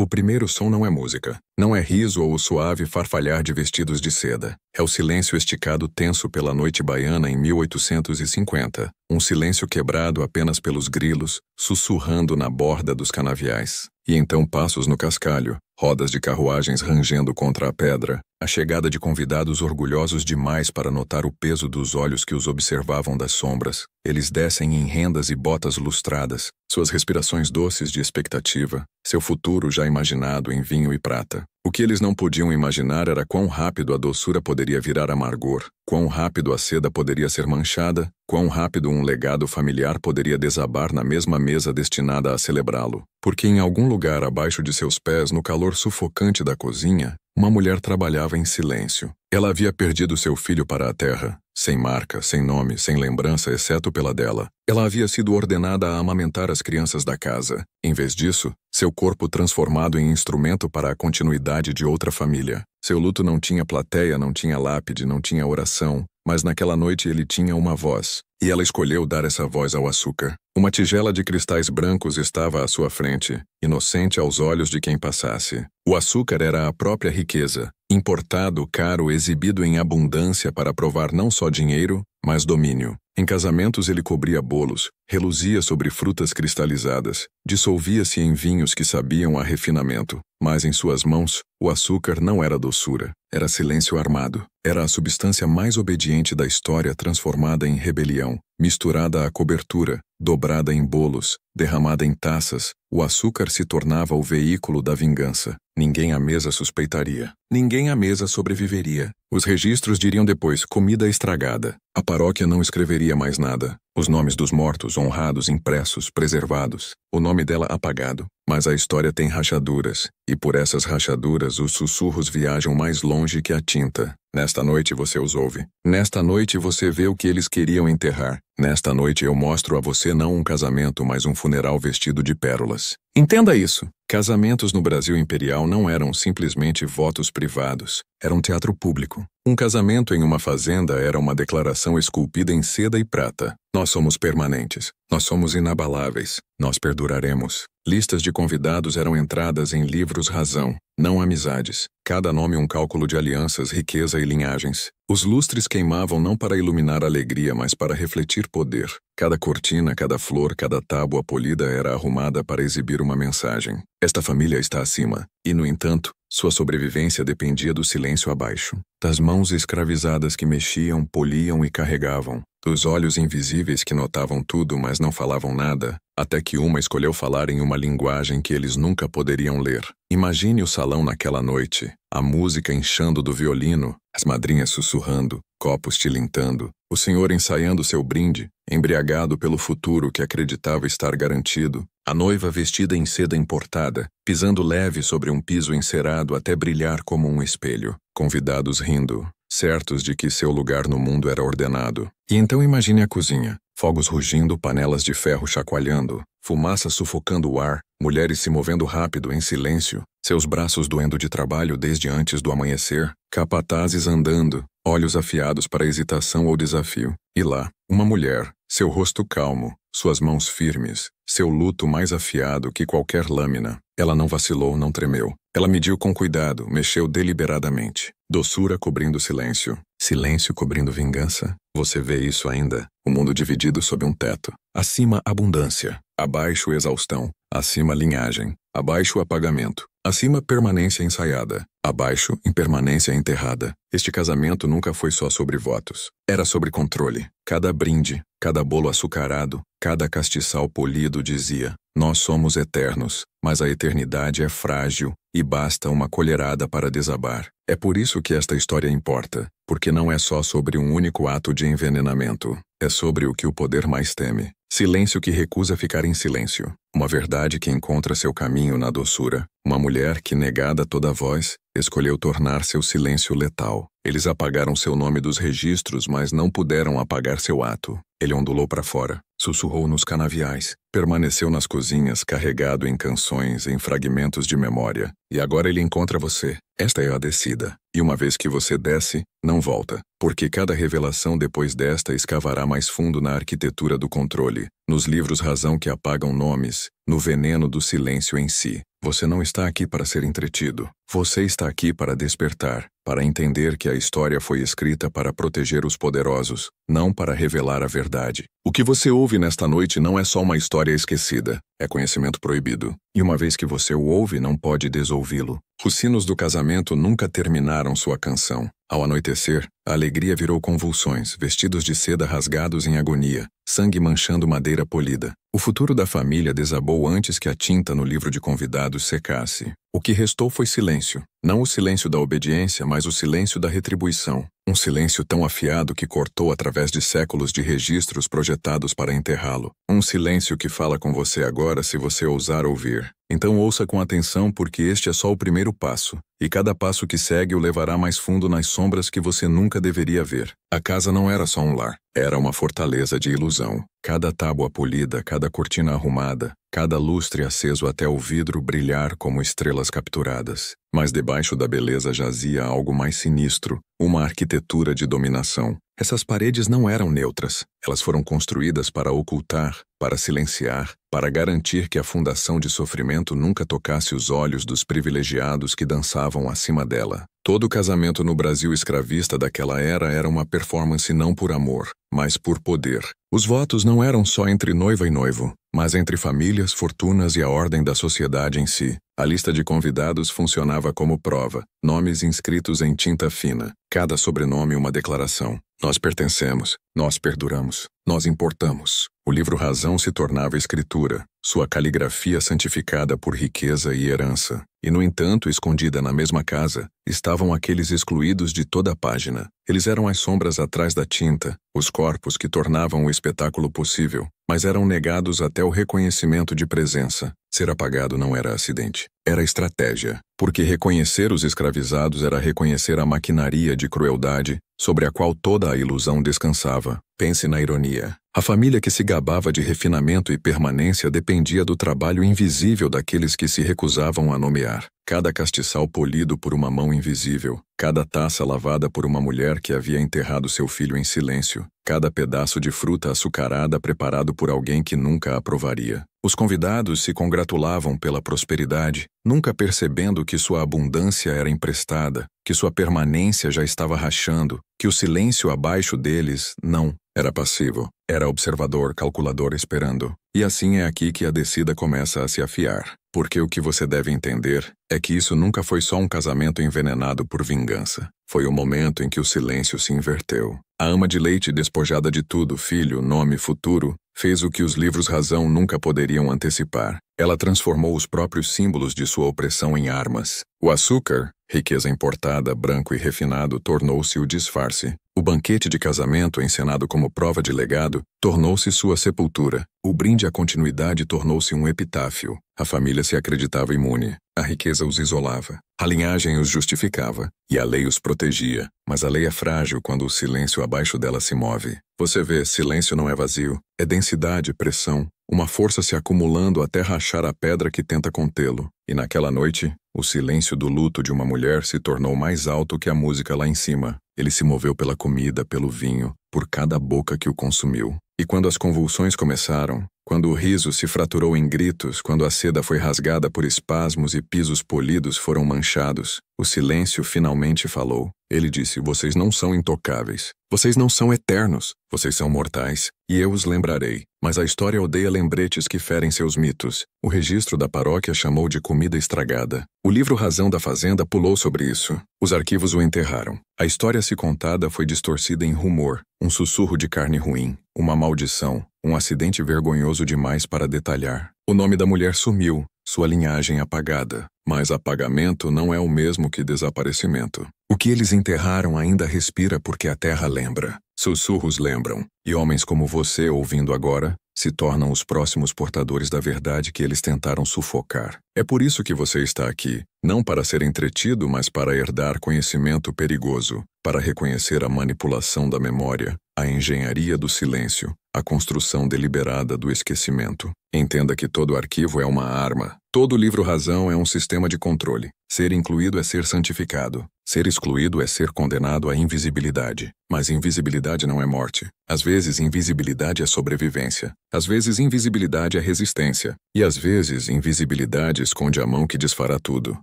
O primeiro som não é música. Não é riso ou o suave farfalhar de vestidos de seda. É o silêncio esticado tenso pela noite baiana em 1850. Um silêncio quebrado apenas pelos grilos, sussurrando na borda dos canaviais. E então passos no cascalho, rodas de carruagens rangendo contra a pedra, a chegada de convidados orgulhosos demais para notar o peso dos olhos que os observavam das sombras. Eles descem em rendas e botas lustradas, suas respirações doces de expectativa, seu futuro já imaginado em vinho e prata. O que eles não podiam imaginar era quão rápido a doçura poderia virar amargor, quão rápido a seda poderia ser manchada, quão rápido um legado familiar poderia desabar na mesma mesa destinada a celebrá-lo. Porque em algum lugar abaixo de seus pés, no calor sufocante da cozinha, uma mulher trabalhava em silêncio. Ela havia perdido seu filho para a terra, sem marca, sem nome, sem lembrança, exceto pela dela. Ela havia sido ordenada a amamentar as crianças da casa. Em vez disso, seu corpo transformado em instrumento para a continuidade de outra família. Seu luto não tinha plateia, não tinha lápide, não tinha oração, mas naquela noite ele tinha uma voz. E ela escolheu dar essa voz ao açúcar. Uma tigela de cristais brancos estava à sua frente, inocente aos olhos de quem passasse. O açúcar era a própria riqueza, importado, caro, exibido em abundância para provar não só dinheiro, mas domínio. Em casamentos ele cobria bolos, reluzia sobre frutas cristalizadas, dissolvia-se em vinhos que sabiam a refinamento. Mas em suas mãos, o açúcar não era doçura, era silêncio armado. Era a substância mais obediente da história transformada em rebelião, misturada à cobertura, dobrada em bolos, derramada em taças. O açúcar se tornava o veículo da vingança. Ninguém à mesa suspeitaria. Ninguém à mesa sobreviveria. Os registros diriam depois comida estragada. A paróquia não escreveria mais nada. Os nomes dos mortos honrados impressos, preservados. O nome dela apagado. Mas a história tem rachaduras, e por essas rachaduras os sussurros viajam mais longe que a tinta. Nesta noite você os ouve. Nesta noite você vê o que eles queriam enterrar. Nesta noite eu mostro a você não um casamento, mas um funeral vestido de pérolas. Entenda isso. Casamentos no Brasil imperial não eram simplesmente votos privados. Era um teatro público. Um casamento em uma fazenda era uma declaração esculpida em seda e prata. Nós somos permanentes. Nós somos inabaláveis. Nós perduraremos. Listas de convidados eram entradas em livros razão, não amizades. Cada nome um cálculo de alianças, riqueza e linhagens. Os lustres queimavam não para iluminar alegria, mas para refletir poder. Cada cortina, cada flor, cada tábua polida era arrumada para exibir uma mensagem. Esta família está acima. E, no entanto, sua sobrevivência dependia do silêncio abaixo. Das mãos escravizadas que mexiam, poliam e carregavam. Dos olhos invisíveis que notavam tudo, mas não falavam nada, até que uma escolheu falar em uma linguagem que eles nunca poderiam ler. Imagine o salão naquela noite, a música inchando do violino, as madrinhas sussurrando, copos tilintando, o senhor ensaiando seu brinde, embriagado pelo futuro que acreditava estar garantido, a noiva vestida em seda importada, pisando leve sobre um piso encerado até brilhar como um espelho, convidados rindo, certos de que seu lugar no mundo era ordenado. E então imagine a cozinha, fogos rugindo, panelas de ferro chacoalhando, fumaça sufocando o ar, mulheres se movendo rápido em silêncio, seus braços doendo de trabalho desde antes do amanhecer, capatazes andando, olhos afiados para hesitação ou desafio. E lá, uma mulher, seu rosto calmo, suas mãos firmes, seu luto mais afiado que qualquer lâmina. Ela não vacilou, não tremeu. Ela mediu com cuidado, mexeu deliberadamente. Doçura cobrindo silêncio. Silêncio cobrindo vingança. Você vê isso ainda? O mundo dividido sob um teto. Acima, abundância. Abaixo, exaustão. Acima, linhagem. Abaixo, apagamento. Acima, permanência ensaiada. Abaixo, impermanência enterrada. Este casamento nunca foi só sobre votos. Era sobre controle. Cada brinde, cada bolo açucarado, cada castiçal polido dizia: nós somos eternos, mas a eternidade é frágil e basta uma colherada para desabar. É por isso que esta história importa, porque não é só sobre um único ato de envenenamento. É sobre o que o poder mais teme. Silêncio que recusa ficar em silêncio. Uma verdade que encontra seu caminho na doçura. Uma mulher que, negada toda voz, escolheu tornar seu silêncio letal. Eles apagaram seu nome dos registros, mas não puderam apagar seu ato. Ele ondulou para fora, sussurrou nos canaviais, permaneceu nas cozinhas carregado em canções, em fragmentos de memória. e agora ele encontra você. Esta é a descida. E uma vez que você desce, não volta, porque cada revelação depois desta escavará mais fundo na arquitetura do controle, nos livros razão que apagam nomes, no veneno do silêncio em si. Você não está aqui para ser entretido. Você está aqui para despertar, para entender que a história foi escrita para proteger os poderosos, não para revelar a verdade. O que você ouve nesta noite não é só uma história esquecida, é conhecimento proibido. E uma vez que você o ouve, não pode desouvi-lo. Os sinos do casamento nunca terminaram sua canção. Ao anoitecer, a alegria virou convulsões, vestidos de seda rasgados em agonia, sangue manchando madeira polida. O futuro da família desabou antes que a tinta no livro de convidados secasse. O que restou foi silêncio. Não o silêncio da obediência, mas o silêncio da retribuição. Um silêncio tão afiado que cortou através de séculos de registros projetados para enterrá-lo. Um silêncio que fala com você agora se você ousar ouvir. Então ouça com atenção, porque este é só o primeiro passo, e cada passo que segue o levará mais fundo nas sombras que você nunca deveria ver. A casa não era só um lar, era uma fortaleza de ilusão. Cada tábua polida, cada cortina arrumada, cada lustre aceso até o vidro brilhar como estrelas capturadas. Mas debaixo da beleza jazia algo mais sinistro, uma arquitetura de dominação. Essas paredes não eram neutras. Elas foram construídas para ocultar, para silenciar, para garantir que a fundação de sofrimento nunca tocasse os olhos dos privilegiados que dançavam acima dela. Todo casamento no Brasil escravista daquela era uma performance não por amor, mas por poder. Os votos não eram só entre noiva e noivo, mas entre famílias, fortunas e a ordem da sociedade em si. A lista de convidados funcionava como prova, nomes inscritos em tinta fina, cada sobrenome uma declaração. Nós pertencemos, nós perduramos, nós importamos. O livro Razão se tornava escritura, sua caligrafia santificada por riqueza e herança. E, no entanto, escondida na mesma casa, estavam aqueles excluídos de toda a página. Eles eram as sombras atrás da tinta, os corpos que tornavam o espetáculo possível, mas eram negados até o reconhecimento de presença. Ser apagado não era acidente, era estratégia, porque reconhecer os escravizados era reconhecer a maquinaria de crueldade sobre a qual toda a ilusão descansava. Pense na ironia. A família que se gabava de refinamento e permanência dependia do trabalho invisível daqueles que se recusavam a nomear. Cada castiçal polido por uma mão invisível, cada taça lavada por uma mulher que havia enterrado seu filho em silêncio, cada pedaço de fruta açucarada preparado por alguém que nunca a provaria. Os convidados se congratulavam pela prosperidade, nunca percebendo que sua abundância era emprestada, que sua permanência já estava rachando, que o silêncio abaixo deles não era passivo, era observador, calculador esperando. E assim é aqui que a descida começa a se afiar. Porque o que você deve entender é que isso nunca foi só um casamento envenenado por vingança. Foi o momento em que o silêncio se inverteu. A ama de leite, despojada de tudo, filho, nome, futuro, fez o que os livros razão nunca poderiam antecipar. Ela transformou os próprios símbolos de sua opressão em armas. O açúcar, riqueza importada, branco e refinado, tornou-se o disfarce. O banquete de casamento, encenado como prova de legado, tornou-se sua sepultura. O brinde à continuidade tornou-se um epitáfio. A família se acreditava imune. A riqueza os isolava. A linhagem os justificava. E a lei os protegia. Mas a lei é frágil quando o silêncio abaixo dela se move. Você vê, silêncio não é vazio. É densidade, pressão. Uma força se acumulando até rachar a pedra que tenta contê-lo. E naquela noite, o silêncio do luto de uma mulher se tornou mais alto que a música lá em cima. Ele se moveu pela comida, pelo vinho, por cada boca que o consumiu. E quando as convulsões começaram, quando o riso se fraturou em gritos, quando a seda foi rasgada por espasmos e pisos polidos foram manchados, o silêncio finalmente falou. Ele disse: vocês não são intocáveis. Vocês não são eternos. Vocês são mortais. E eu os lembrarei. Mas a história odeia lembretes que ferem seus mitos. O registro da paróquia chamou de comida estragada. O livro Razão da Fazenda pulou sobre isso. Os arquivos o enterraram. A história se contada foi distorcida em rumor, um sussurro de carne ruim, uma maldição, um acidente vergonhoso demais para detalhar. O nome da mulher sumiu, sua linhagem apagada. Mas apagamento não é o mesmo que desaparecimento. O que eles enterraram ainda respira porque a terra lembra. Sussurros lembram. E homens como você, ouvindo agora, se tornam os próximos portadores da verdade que eles tentaram sufocar. É por isso que você está aqui, não para ser entretido, mas para herdar conhecimento perigoso, para reconhecer a manipulação da memória, a engenharia do silêncio, a construção deliberada do esquecimento. Entenda que todo arquivo é uma arma. Todo livro-razão é um sistema de controle. Ser incluído é ser santificado. Ser excluído é ser condenado à invisibilidade. Mas invisibilidade não é morte. Às vezes, invisibilidade é sobrevivência. Às vezes, invisibilidade é resistência. E às vezes, invisibilidade esconde a mão que desfará tudo.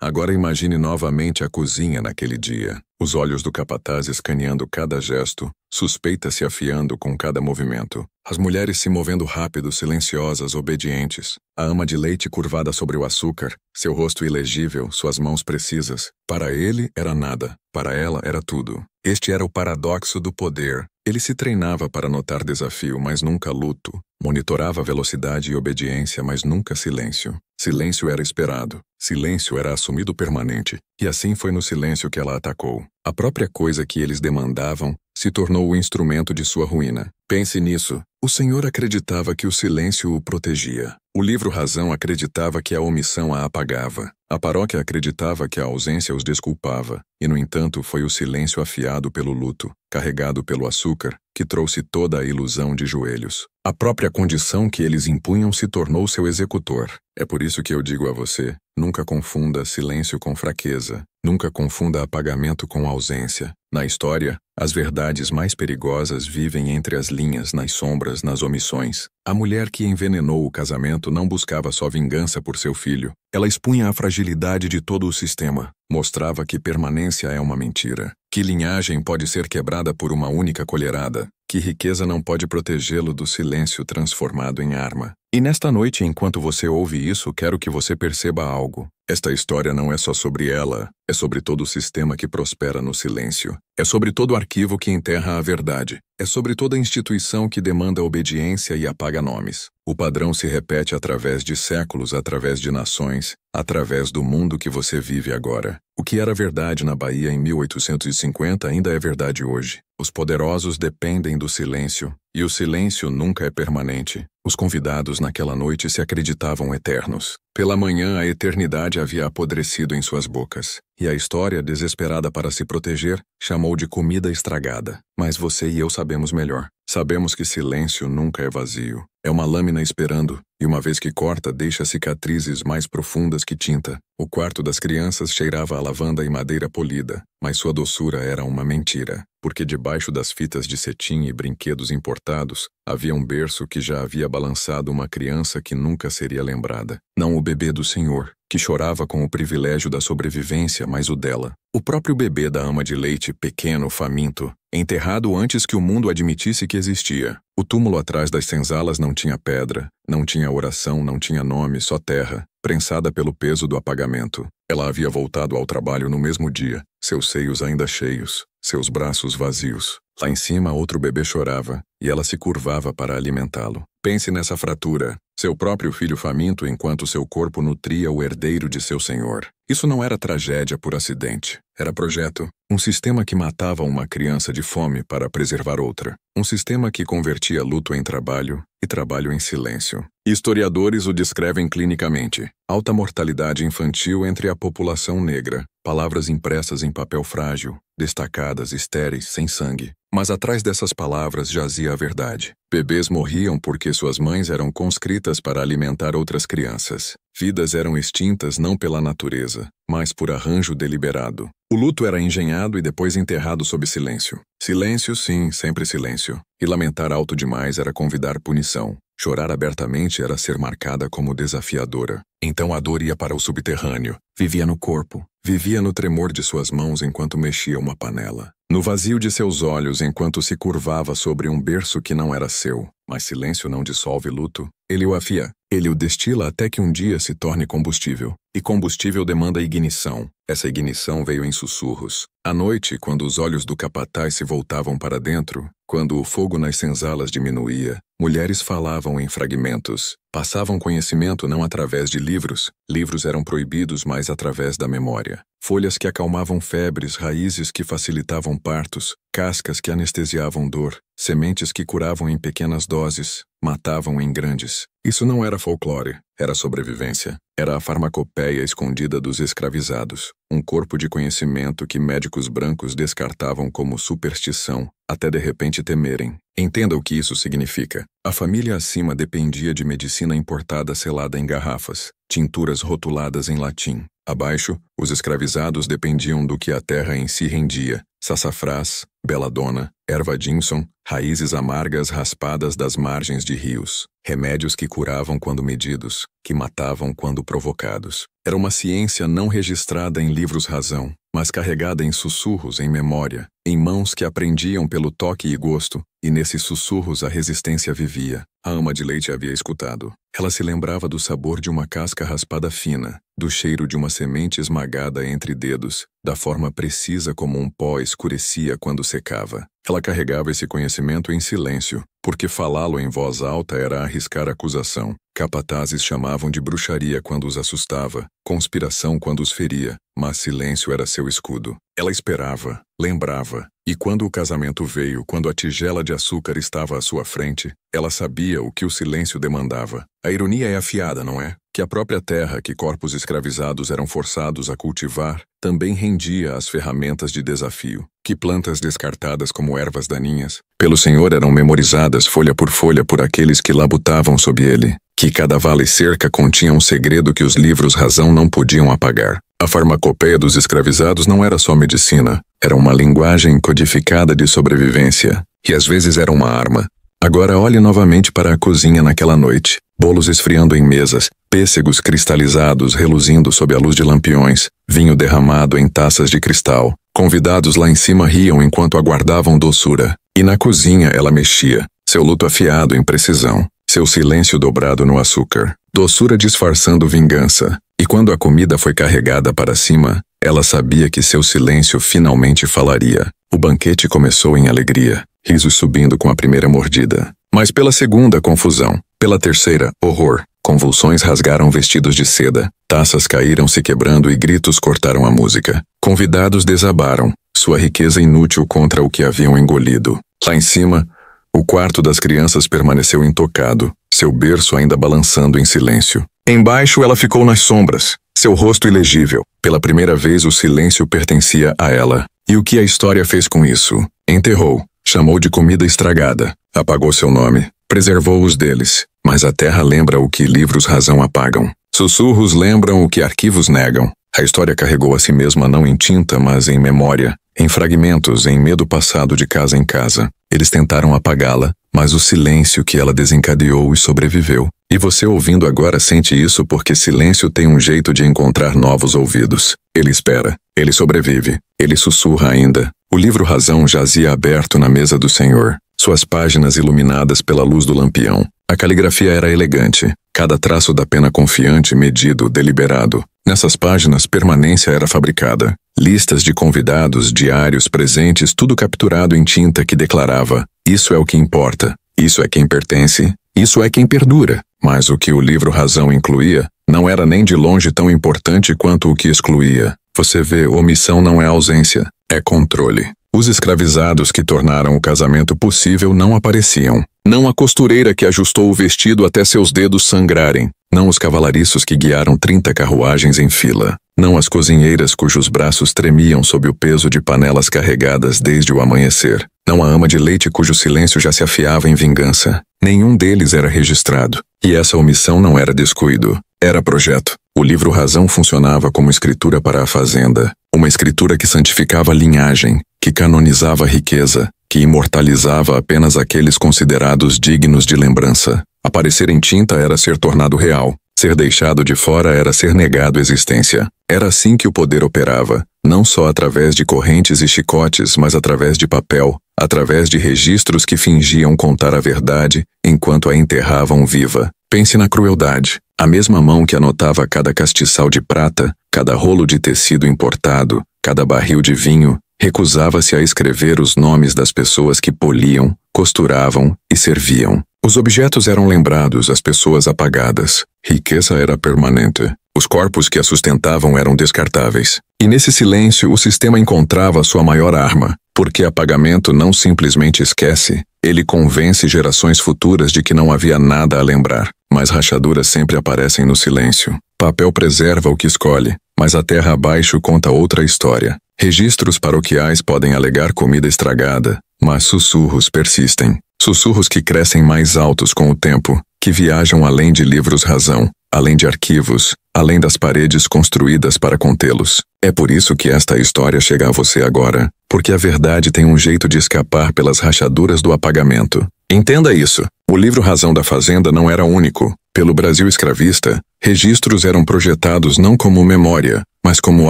Agora imagine novamente a cozinha naquele dia. Os olhos do capataz escaneando cada gesto, suspeita se afiando com cada movimento. As mulheres se movendo rápido, silenciosas, obedientes. A ama de leite curvada sobre o açúcar, seu rosto ilegível, suas mãos precisas. Para ele era nada, para ela era tudo. Este era o paradoxo do poder. Ele se treinava para notar desafio, mas nunca luto. Monitorava velocidade e obediência, mas nunca silêncio. Silêncio era esperado. Silêncio era assumido permanente. E assim foi no silêncio que ela atacou. A própria coisa que eles demandavam se tornou o instrumento de sua ruína. Pense nisso. O Senhor acreditava que o silêncio o protegia. O livro-razão acreditava que a omissão a apagava. A paróquia acreditava que a ausência os desculpava. E, no entanto, foi o silêncio afiado pelo luto, carregado pelo açúcar, que trouxe toda a ilusão de joelhos. A própria condição que eles impunham se tornou seu executor. É por isso que eu digo a você, nunca confunda silêncio com fraqueza. Nunca confunda apagamento com ausência. Na história, as verdades mais perigosas vivem entre as linhas, nas sombras, nas omissões. A mulher que envenenou o casamento não buscava só vingança por seu filho. Ela expunha a fragilidade de todo o sistema. Mostrava que permanência é uma mentira. Que linhagem pode ser quebrada por uma única colherada. Que riqueza não pode protegê-lo do silêncio transformado em arma. E nesta noite, enquanto você ouve isso, quero que você perceba algo. Esta história não é só sobre ela, é sobre todo o sistema que prospera no silêncio. É sobre todo arquivo que enterra a verdade. É sobre toda instituição que demanda obediência e apaga nomes. O padrão se repete através de séculos, através de nações, através do mundo que você vive agora. O que era verdade na Bahia em 1850 ainda é verdade hoje. Os poderosos dependem do silêncio, e o silêncio nunca é permanente. Os convidados naquela noite se acreditavam eternos. Pela manhã, a eternidade havia apodrecido em suas bocas. E a história, desesperada para se proteger, chamou de comida estragada. Mas você e eu sabemos melhor. Sabemos que silêncio nunca é vazio. É uma lâmina esperando, e uma vez que corta, deixa cicatrizes mais profundas que tinta. O quarto das crianças cheirava a lavanda e madeira polida, mas sua doçura era uma mentira, porque debaixo das fitas de cetim e brinquedos importados, havia um berço que já havia balançado uma criança que nunca seria lembrada. Não o bebê do Senhor, que chorava com o privilégio da sobrevivência, mas o dela. O próprio bebê da ama de leite, pequeno, faminto, enterrado antes que o mundo admitisse que existia. O túmulo atrás das senzalas não tinha pedra, não tinha oração, não tinha nome, só terra, prensada pelo peso do apagamento. Ela havia voltado ao trabalho no mesmo dia, seus seios ainda cheios, seus braços vazios. Lá em cima, outro bebê chorava, e ela se curvava para alimentá-lo. Pense nessa fratura, seu próprio filho faminto enquanto seu corpo nutria o herdeiro de seu senhor. Isso não era tragédia por acidente, era projeto. Um sistema que matava uma criança de fome para preservar outra. Um sistema que convertia luto em trabalho e trabalho em silêncio. Historiadores o descrevem clinicamente. Alta mortalidade infantil entre a população negra. Palavras impressas em papel frágil, destacadas, estéreis, sem sangue. Mas atrás dessas palavras jazia a verdade. Bebês morriam porque suas mães eram conscritas para alimentar outras crianças. Vidas eram extintas não pela natureza, mas por arranjo deliberado. O luto era engenhado e depois enterrado sob silêncio. Silêncio, sim, sempre silêncio. E lamentar alto demais era convidar punição. Chorar abertamente era ser marcada como desafiadora. Então a dor ia para o subterrâneo. Vivia no corpo. Vivia no tremor de suas mãos enquanto mexia uma panela. No vazio de seus olhos enquanto se curvava sobre um berço que não era seu. Mas silêncio não dissolve luto. Ele o afia. Ele o destila até que um dia se torne combustível. E combustível demanda ignição. Essa ignição veio em sussurros. À noite, quando os olhos do capataz se voltavam para dentro, quando o fogo nas senzalas diminuía, mulheres falavam em fragmentos. Passavam conhecimento não através de livros. Livros eram proibidos, mas através da memória. Folhas que acalmavam febres, raízes que facilitavam partos, cascas que anestesiavam dor, sementes que curavam em pequenas doses, matavam em grandes. Isso não era folclore, era sobrevivência. Era a farmacopeia escondida dos escravizados, um corpo de conhecimento que médicos brancos descartavam como superstição, até de repente temerem. Entenda o que isso significa. A família acima dependia de medicina importada selada em garrafas, tinturas rotuladas em latim. Abaixo, os escravizados dependiam do que a terra em si rendia: sassafrás, beladona, erva Jimson, raízes amargas raspadas das margens de rios, remédios que curavam quando medidos, que matavam quando provocados. Era uma ciência não registrada em livros-razão, mas carregada em sussurros em memória, em mãos que aprendiam pelo toque e gosto, e nesses sussurros a resistência vivia. A ama de leite havia escutado. Ela se lembrava do sabor de uma casca raspada fina, do cheiro de uma semente esmagada entre dedos, da forma precisa como um pó escurecia quando secava. Ela carregava esse conhecimento em silêncio, porque falá-lo em voz alta era arriscar acusação. Capatazes chamavam de bruxaria quando os assustava, conspiração quando os feria, mas silêncio era seu escudo. Ela esperava, lembrava, e quando o casamento veio, quando a tigela de açúcar estava à sua frente, ela sabia o que o silêncio demandava. A ironia é afiada, não é? Que a própria terra que corpos escravizados eram forçados a cultivar também rendia as ferramentas de desafio, que plantas descartadas como ervas daninhas pelo Senhor eram memorizadas folha por aqueles que labutavam sob ele, que cada vale e cerca continha um segredo que os livros-razão não podiam apagar. A farmacopeia dos escravizados não era só medicina, era uma linguagem codificada de sobrevivência, e às vezes era uma arma. Agora olhe novamente para a cozinha naquela noite. Bolos esfriando em mesas, pêssegos cristalizados reluzindo sob a luz de lampiões, vinho derramado em taças de cristal. Convidados lá em cima riam enquanto aguardavam doçura. E na cozinha ela mexia, seu luto afiado em precisão, seu silêncio dobrado no açúcar, doçura disfarçando vingança. E quando a comida foi carregada para cima, ela sabia que seu silêncio finalmente falaria. O banquete começou em alegria, risos subindo com a primeira mordida. Mas pela segunda, confusão. Pela terceira, horror. Convulsões rasgaram vestidos de seda, taças caíram se quebrando e gritos cortaram a música. Convidados desabaram, sua riqueza inútil contra o que haviam engolido. Lá em cima, o quarto das crianças permaneceu intocado, seu berço ainda balançando em silêncio. Embaixo ela ficou nas sombras, seu rosto ilegível. Pela primeira vez o silêncio pertencia a ela. E o que a história fez com isso? Enterrou, chamou de comida estragada, apagou seu nome, preservou os deles. Mas a terra lembra o que livros-razão apagam. Sussurros lembram o que arquivos negam. A história carregou a si mesma não em tinta, mas em memória, em fragmentos, em medo passado de casa em casa. Eles tentaram apagá-la, mas o silêncio que ela desencadeou e sobreviveu. E você ouvindo agora sente isso porque silêncio tem um jeito de encontrar novos ouvidos. Ele espera, ele sobrevive, ele sussurra ainda. O livro-razão jazia aberto na mesa do Senhor, suas páginas iluminadas pela luz do lampião. A caligrafia era elegante, cada traço da pena confiante, medido, deliberado. Nessas páginas, permanência era fabricada. Listas de convidados, diários, presentes, tudo capturado em tinta que declarava: isso é o que importa, isso é quem pertence, isso é quem perdura. Mas o que o livro-razão incluía não era nem de longe tão importante quanto o que excluía. Você vê, omissão não é ausência, é controle. Os escravizados que tornaram o casamento possível não apareciam. Não a costureira que ajustou o vestido até seus dedos sangrarem. Não os cavalariços que guiaram 30 carruagens em fila. Não as cozinheiras cujos braços tremiam sob o peso de panelas carregadas desde o amanhecer. Não a ama de leite cujo silêncio já se afiava em vingança. Nenhum deles era registrado. E essa omissão não era descuido. Era projeto. O livro-razão funcionava como escritura para a fazenda. Uma escritura que santificava a linhagem, que canonizava a riqueza, que imortalizava apenas aqueles considerados dignos de lembrança. Aparecer em tinta era ser tornado real. Ser deixado de fora era ser negado existência. Era assim que o poder operava, não só através de correntes e chicotes, mas através de papel, através de registros que fingiam contar a verdade enquanto a enterravam viva. Pense na crueldade. A mesma mão que anotava cada castiçal de prata, cada rolo de tecido importado, cada barril de vinho, recusava-se a escrever os nomes das pessoas que poliam, costuravam e serviam. Os objetos eram lembrados, as pessoas apagadas. Riqueza era permanente. Os corpos que a sustentavam eram descartáveis. E nesse silêncio o sistema encontrava sua maior arma, porque apagamento não simplesmente esquece, Ele convence gerações futuras de que não havia nada a lembrar, mas rachaduras sempre aparecem no silêncio. Papel preserva o que escolhe, mas a terra abaixo conta outra história. Registros paroquiais podem alegar comida estragada, mas sussurros persistem. Sussurros que crescem mais altos com o tempo, que viajam além de livros-razão, além de arquivos, além das paredes construídas para contê-los. É por isso que esta história chega a você agora, porque a verdade tem um jeito de escapar pelas rachaduras do apagamento. Entenda isso. O livro Razão da Fazenda não era único. Pelo Brasil escravista, registros eram projetados não como memória, mas como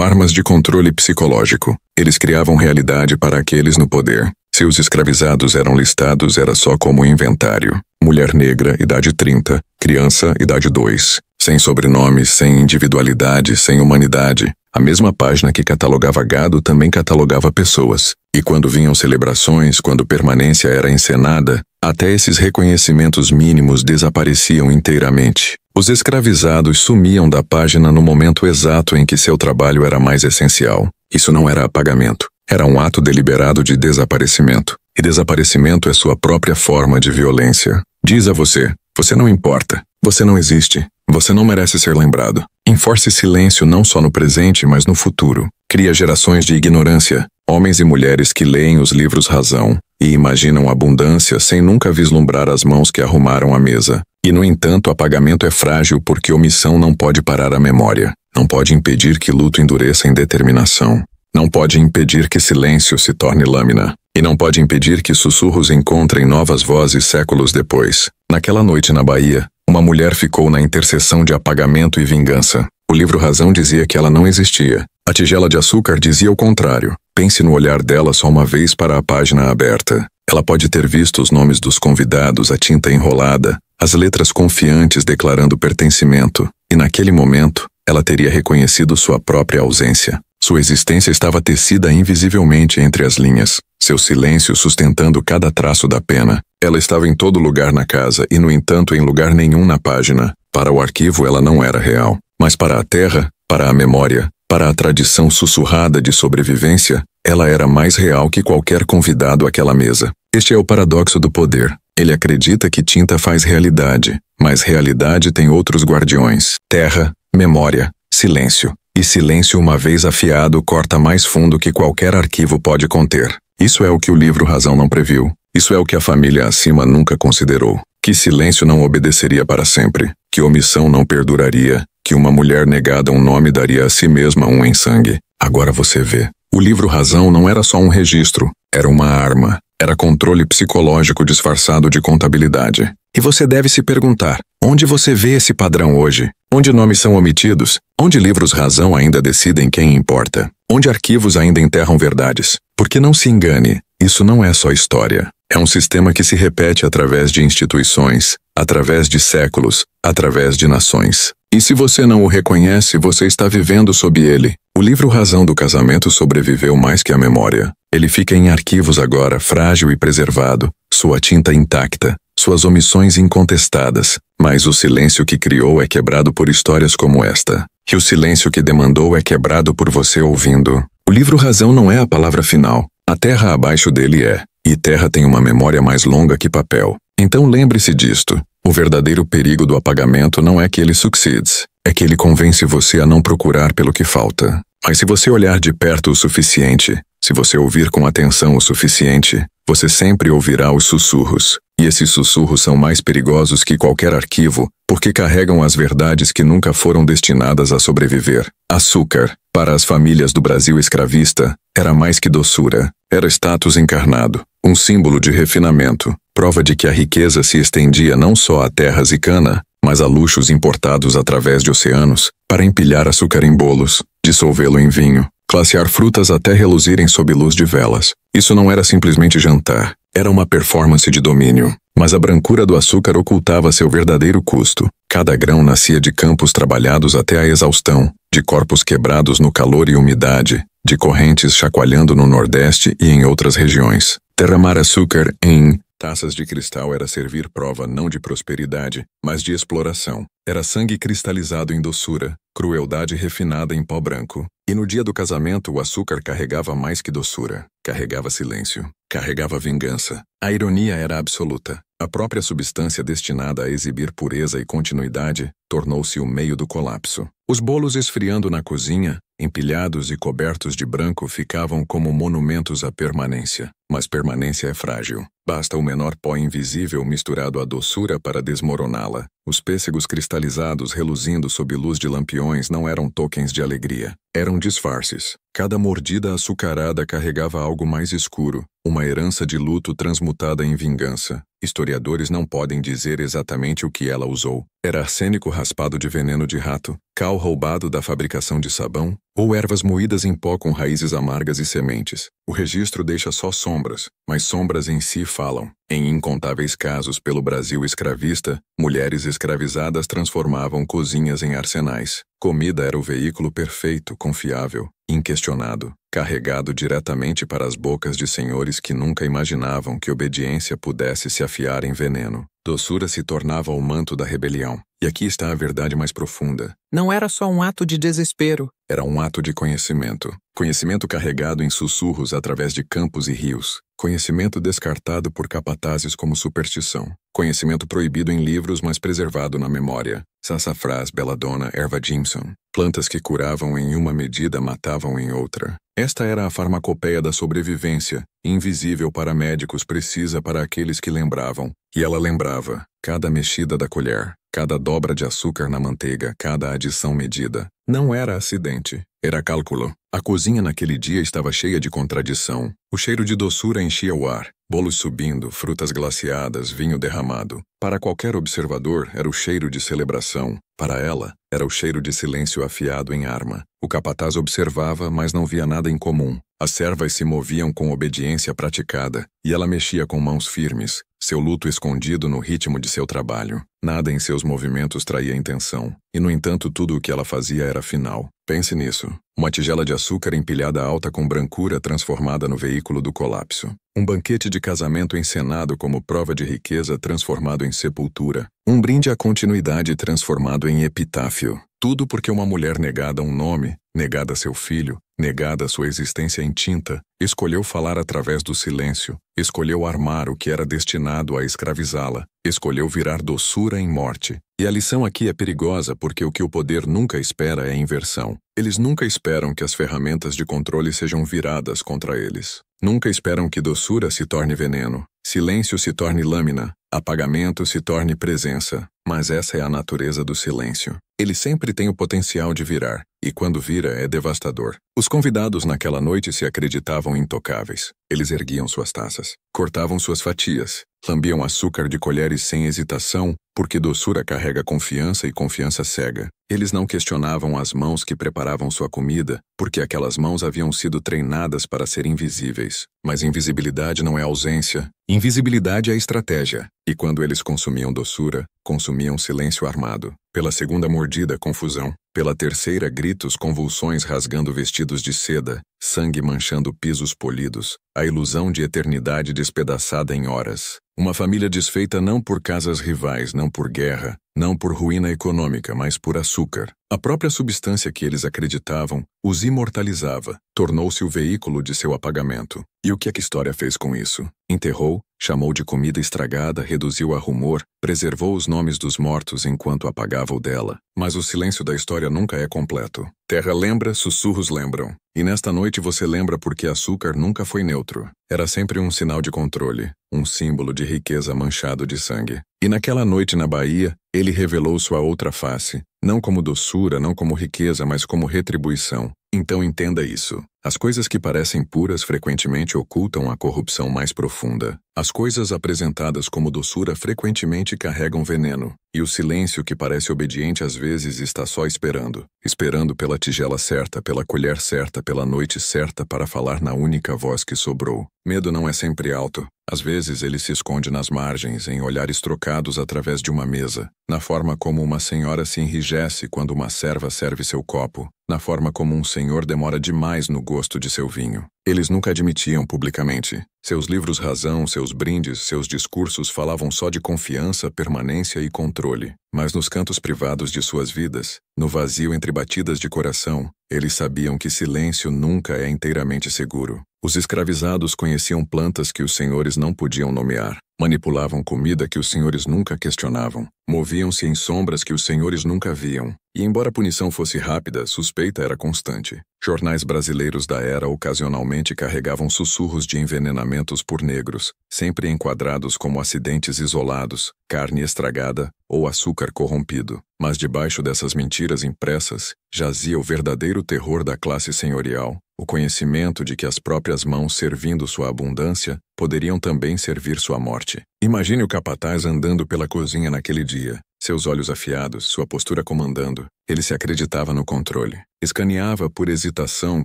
armas de controle psicológico. Eles criavam realidade para aqueles no poder. Se os escravizados eram listados, era só como inventário. Mulher negra, idade 30, criança, idade 2. Sem sobrenome, sem individualidade, sem humanidade. A mesma página que catalogava gado também catalogava pessoas. E quando vinham celebrações, quando permanência era encenada, até esses reconhecimentos mínimos desapareciam inteiramente. Os escravizados sumiam da página no momento exato em que seu trabalho era mais essencial. Isso não era apagamento. Era um ato deliberado de desaparecimento. E desaparecimento é sua própria forma de violência. Diz a você, você não importa. Você não existe. Você não merece ser lembrado. Enforce silêncio não só no presente, mas no futuro. Cria gerações de ignorância, homens e mulheres que leem os livros Razão e imaginam abundância sem nunca vislumbrar as mãos que arrumaram a mesa. E, no entanto, apagamento é frágil porque omissão não pode parar a memória. Não pode impedir que luto endureça em determinação. Não pode impedir que silêncio se torne lâmina. E não pode impedir que sussurros encontrem novas vozes séculos depois. Naquela noite na Bahia, uma mulher ficou na interseção de apagamento e vingança. O livro Razão dizia que ela não existia. A tigela de açúcar dizia o contrário. Pense no olhar dela só uma vez para a página aberta. Ela pode ter visto os nomes dos convidados, a tinta enrolada, as letras confiantes declarando pertencimento. E naquele momento, ela teria reconhecido sua própria ausência. Sua existência estava tecida invisivelmente entre as linhas, seu silêncio sustentando cada traço da pena. Ela estava em todo lugar na casa e, no entanto, em lugar nenhum na página. Para o arquivo ela não era real, mas para a terra, para a memória, para a tradição sussurrada de sobrevivência, ela era mais real que qualquer convidado àquela mesa. Este é o paradoxo do poder. Ele acredita que tinta faz realidade, mas realidade tem outros guardiões: terra, memória, silêncio. E silêncio, uma vez afiado, corta mais fundo que qualquer arquivo pode conter. Isso é o que o livro Razão não previu. Isso é o que a família acima nunca considerou. Que silêncio não obedeceria para sempre. Que omissão não perduraria. Que uma mulher negada um nome daria a si mesma um em sangue. Agora você vê. O livro Razão não era só um registro. Era uma arma. Era controle psicológico disfarçado de contabilidade. E você deve se perguntar, onde você vê esse padrão hoje? Onde nomes são omitidos? Onde livros Razão ainda decidem quem importa? Onde arquivos ainda enterram verdades? Porque não se engane, isso não é só história. É um sistema que se repete através de instituições, através de séculos, através de nações. E se você não o reconhece, você está vivendo sob ele. O livro Razão do Casamento sobreviveu mais que a memória. Ele fica em arquivos agora, frágil e preservado, sua tinta intacta, suas omissões incontestadas, mas o silêncio que criou é quebrado por histórias como esta. E o silêncio que demandou é quebrado por você ouvindo. O livro Razão não é a palavra final. A terra abaixo dele é. E terra tem uma memória mais longa que papel. Então lembre-se disto. O verdadeiro perigo do apagamento não é que ele succeeds. É que ele convence você a não procurar pelo que falta. Mas se você olhar de perto o suficiente, se você ouvir com atenção o suficiente, você sempre ouvirá os sussurros. E esses sussurros são mais perigosos que qualquer arquivo, porque carregam as verdades que nunca foram destinadas a sobreviver. Açúcar, para as famílias do Brasil escravista, era mais que doçura. Era status encarnado, um símbolo de refinamento, prova de que a riqueza se estendia não só a terras e cana, mas a luxos importados através de oceanos, para empilhar açúcar em bolos, dissolvê-lo em vinho, classear frutas até reluzirem sob luz de velas. Isso não era simplesmente jantar, era uma performance de domínio. Mas a brancura do açúcar ocultava seu verdadeiro custo. Cada grão nascia de campos trabalhados até a exaustão, de corpos quebrados no calor e umidade, de correntes chacoalhando no Nordeste e em outras regiões. Derramar açúcar em taças de cristal era servir prova não de prosperidade, mas de exploração. Era sangue cristalizado em doçura, crueldade refinada em pó branco. E no dia do casamento o açúcar carregava mais que doçura. carregava silêncio, carregava vingança. A ironia era absoluta. A própria substância destinada a exibir pureza e continuidade tornou-se o meio do colapso. Os bolos esfriando na cozinha, empilhados e cobertos de branco, ficavam como monumentos à permanência. Mas permanência é frágil. Basta o menor pó invisível misturado à doçura para desmoroná-la. Os pêssegos cristalizados reluzindo sob luz de lampiões não eram tokens de alegria. Eram disfarces. Cada mordida açucarada carregava algo mais escuro, uma herança de luto transmutada em vingança. Historiadores não podem dizer exatamente o que ela usou. Era arsênico raspado de veneno de rato, cal roubado da fabricação de sabão, ou ervas moídas em pó com raízes amargas e sementes. O registro deixa só sombras, mas sombras em si falam. Em incontáveis casos pelo Brasil escravista, mulheres escravizadas transformavam cozinhas em arsenais. Comida era o veículo perfeito, confiável, inquestionado, carregado diretamente para as bocas de senhores que nunca imaginavam que obediência pudesse se afiar em veneno. Doçura se tornava o manto da rebelião. E aqui está a verdade mais profunda. Não era só um ato de desespero. Era um ato de conhecimento. Conhecimento carregado em sussurros através de campos e rios. Conhecimento descartado por capatazes como superstição. Conhecimento proibido em livros, mas preservado na memória. Sassafrás, belladonna, erva Jimson. Plantas que curavam em uma medida, matavam em outra. Esta era a farmacopeia da sobrevivência, invisível para médicos, precisa para aqueles que lembravam. E ela lembrava. Cada mexida da colher, cada dobra de açúcar na manteiga, cada adição medida. Não era acidente, era cálculo. A cozinha naquele dia estava cheia de contradição. O cheiro de doçura enchia o ar, bolos subindo, frutas glaciadas, vinho derramado. Para qualquer observador, era o cheiro de celebração. Para ela, era o cheiro de silêncio afiado em arma. O capataz observava, mas não via nada em comum. As servas se moviam com obediência praticada, e ela mexia com mãos firmes, seu luto escondido no ritmo de seu trabalho. Nada em seus movimentos traía intenção, e no entanto tudo o que ela fazia era final. Pense nisso. Uma tigela de açúcar empilhada alta com brancura transformada no veículo do colapso. Um banquete de casamento encenado como prova de riqueza transformado em sepultura. Um brinde à continuidade transformado em epitáfio. Tudo porque uma mulher negada um nome, negada seu filho, negada sua existência em tinta, escolheu falar através do silêncio, escolheu armar o que era destinado a escravizá-la, escolheu virar doçura em morte. E a lição aqui é perigosa porque o que o poder nunca espera é inversão. Eles nunca esperam que as ferramentas de controle sejam viradas contra eles. Nunca esperam que doçura se torne veneno, silêncio se torne lâmina, apagamento se torne presença. Mas essa é a natureza do silêncio. Ele sempre tem o potencial de virar, e quando vira é devastador. Os convidados naquela noite se acreditavam intocáveis. Eles erguiam suas taças, cortavam suas fatias, lambiam açúcar de colheres sem hesitação, porque doçura carrega confiança e confiança cega. Eles não questionavam as mãos que preparavam sua comida, porque aquelas mãos haviam sido treinadas para ser invisíveis. Mas invisibilidade não é ausência. Invisibilidade é estratégia. E quando eles consumiam doçura, consumiam silêncio armado. Pela segunda mordida, confusão. Pela terceira, gritos, convulsões rasgando vestidos de seda, sangue manchando pisos polidos, a ilusão de eternidade despedaçada em horas. Uma família desfeita não por casas rivais, não por guerra, não por ruína econômica, mas por açúcar. A própria substância que eles acreditavam os imortalizava, tornou-se o veículo de seu apagamento. E o que a história fez com isso? Enterrou, chamou de comida estragada, reduziu a rumor, preservou os nomes dos mortos enquanto apagava o dela. Mas o silêncio da história nunca é completo. Terra lembra, sussurros lembram. E nesta noite você lembra porque açúcar nunca foi neutro. Era sempre um sinal de controle, um símbolo de riqueza manchado de sangue. E naquela noite na Bahia, ele revelou sua outra face, não como doçura, não como riqueza, mas como retribuição. Então entenda isso. As coisas que parecem puras frequentemente ocultam a corrupção mais profunda. As coisas apresentadas como doçura frequentemente carregam veneno. E o silêncio que parece obediente às vezes está só esperando. Esperando pela tigela certa, pela colher certa, pela noite certa para falar na única voz que sobrou. Medo não é sempre alto. Às vezes ele se esconde nas margens, em olhares trocados através de uma mesa, na forma como uma senhora se enrijece quando uma serva serve seu copo, na forma como um senhor demora demais no gosto de seu vinho. Eles nunca admitiam publicamente. Seus livros razão, seus brindes, seus discursos falavam só de confiança, permanência e controle. Mas nos cantos privados de suas vidas, no vazio entre batidas de coração, eles sabiam que silêncio nunca é inteiramente seguro. Os escravizados conheciam plantas que os senhores não podiam nomear, manipulavam comida que os senhores nunca questionavam, moviam-se em sombras que os senhores nunca viam, e embora a punição fosse rápida, suspeita era constante. Jornais brasileiros da era ocasionalmente carregavam sussurros de envenenamentos por negros, sempre enquadrados como acidentes isolados, carne estragada ou açúcar corrompido. Mas debaixo dessas mentiras impressas, jazia o verdadeiro terror da classe senhorial, o conhecimento de que as próprias mãos servindo sua abundância poderiam também servir sua morte. Imagine o capataz andando pela cozinha naquele dia, seus olhos afiados, sua postura comandando. Ele se acreditava no controle. Escaneava por hesitação,